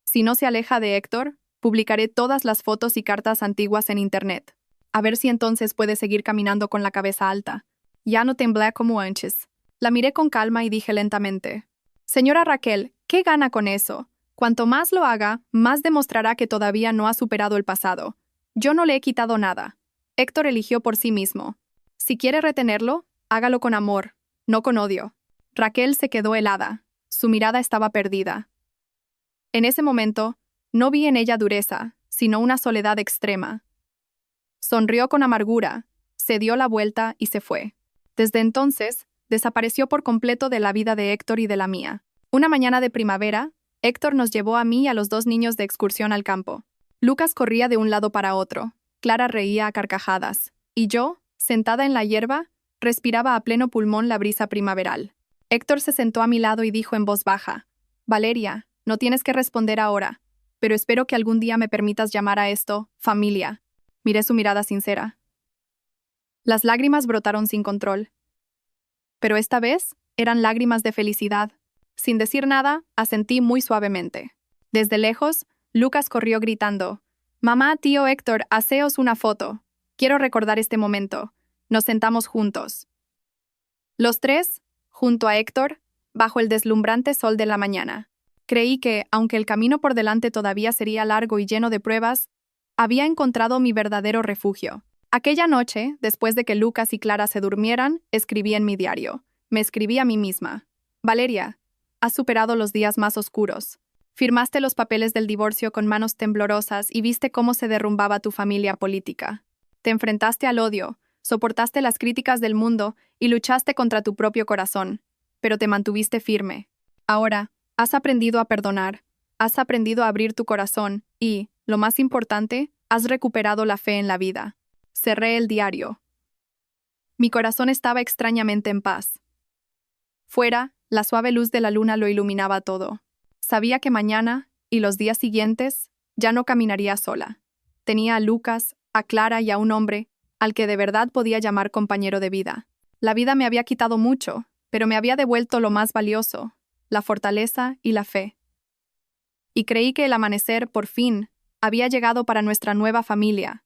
[SPEAKER 1] Si no se aleja de Héctor, publicaré todas las fotos y cartas antiguas en Internet. A ver si entonces puede seguir caminando con la cabeza alta. Ya no temblé como antes. La miré con calma y dije lentamente: Señora Raquel, ¿qué gana con eso? Cuanto más lo haga, más demostrará que todavía no ha superado el pasado. Yo no le he quitado nada. Héctor eligió por sí mismo. Si quiere retenerlo, hágalo con amor, no con odio. Raquel se quedó helada. Su mirada estaba perdida. En ese momento, no vi en ella dureza, sino una soledad extrema. Sonrió con amargura, se dio la vuelta y se fue. Desde entonces, desapareció por completo de la vida de Héctor y de la mía. Una mañana de primavera, Héctor nos llevó a mí y a los dos niños de excursión al campo. Lucas corría de un lado para otro, Clara reía a carcajadas, y yo, sentada en la hierba, respiraba a pleno pulmón la brisa primaveral. Héctor se sentó a mi lado y dijo en voz baja: Valeria, no tienes que responder ahora, pero espero que algún día me permitas llamar a esto familia. Miré su mirada sincera. Las lágrimas brotaron sin control. Pero esta vez eran lágrimas de felicidad. Sin decir nada, asentí muy suavemente. Desde lejos, Lucas corrió gritando: «Mamá, tío Héctor, haceos una foto. Quiero recordar este momento». Nos sentamos juntos. Los tres, junto a Héctor, bajo el deslumbrante sol de la mañana. Creí que, aunque el camino por delante todavía sería largo y lleno de pruebas, había encontrado mi verdadero refugio. Aquella noche, después de que Lucas y Clara se durmieran, escribí en mi diario. Me escribí a mí misma: «Valeria, has superado los días más oscuros. Firmaste los papeles del divorcio con manos temblorosas y viste cómo se derrumbaba tu familia política. Te enfrentaste al odio, soportaste las críticas del mundo y luchaste contra tu propio corazón, pero te mantuviste firme. Ahora, has aprendido a perdonar, has aprendido a abrir tu corazón y, lo más importante, has recuperado la fe en la vida». Cerré el diario. Mi corazón estaba extrañamente en paz. Fuera, la suave luz de la luna lo iluminaba todo. Sabía que mañana, y los días siguientes, ya no caminaría sola. Tenía a Lucas, a Clara y a un hombre al que de verdad podía llamar compañero de vida. La vida me había quitado mucho, pero me había devuelto lo más valioso: la fortaleza y la fe. Y creí que el amanecer, por fin, había llegado para nuestra nueva familia.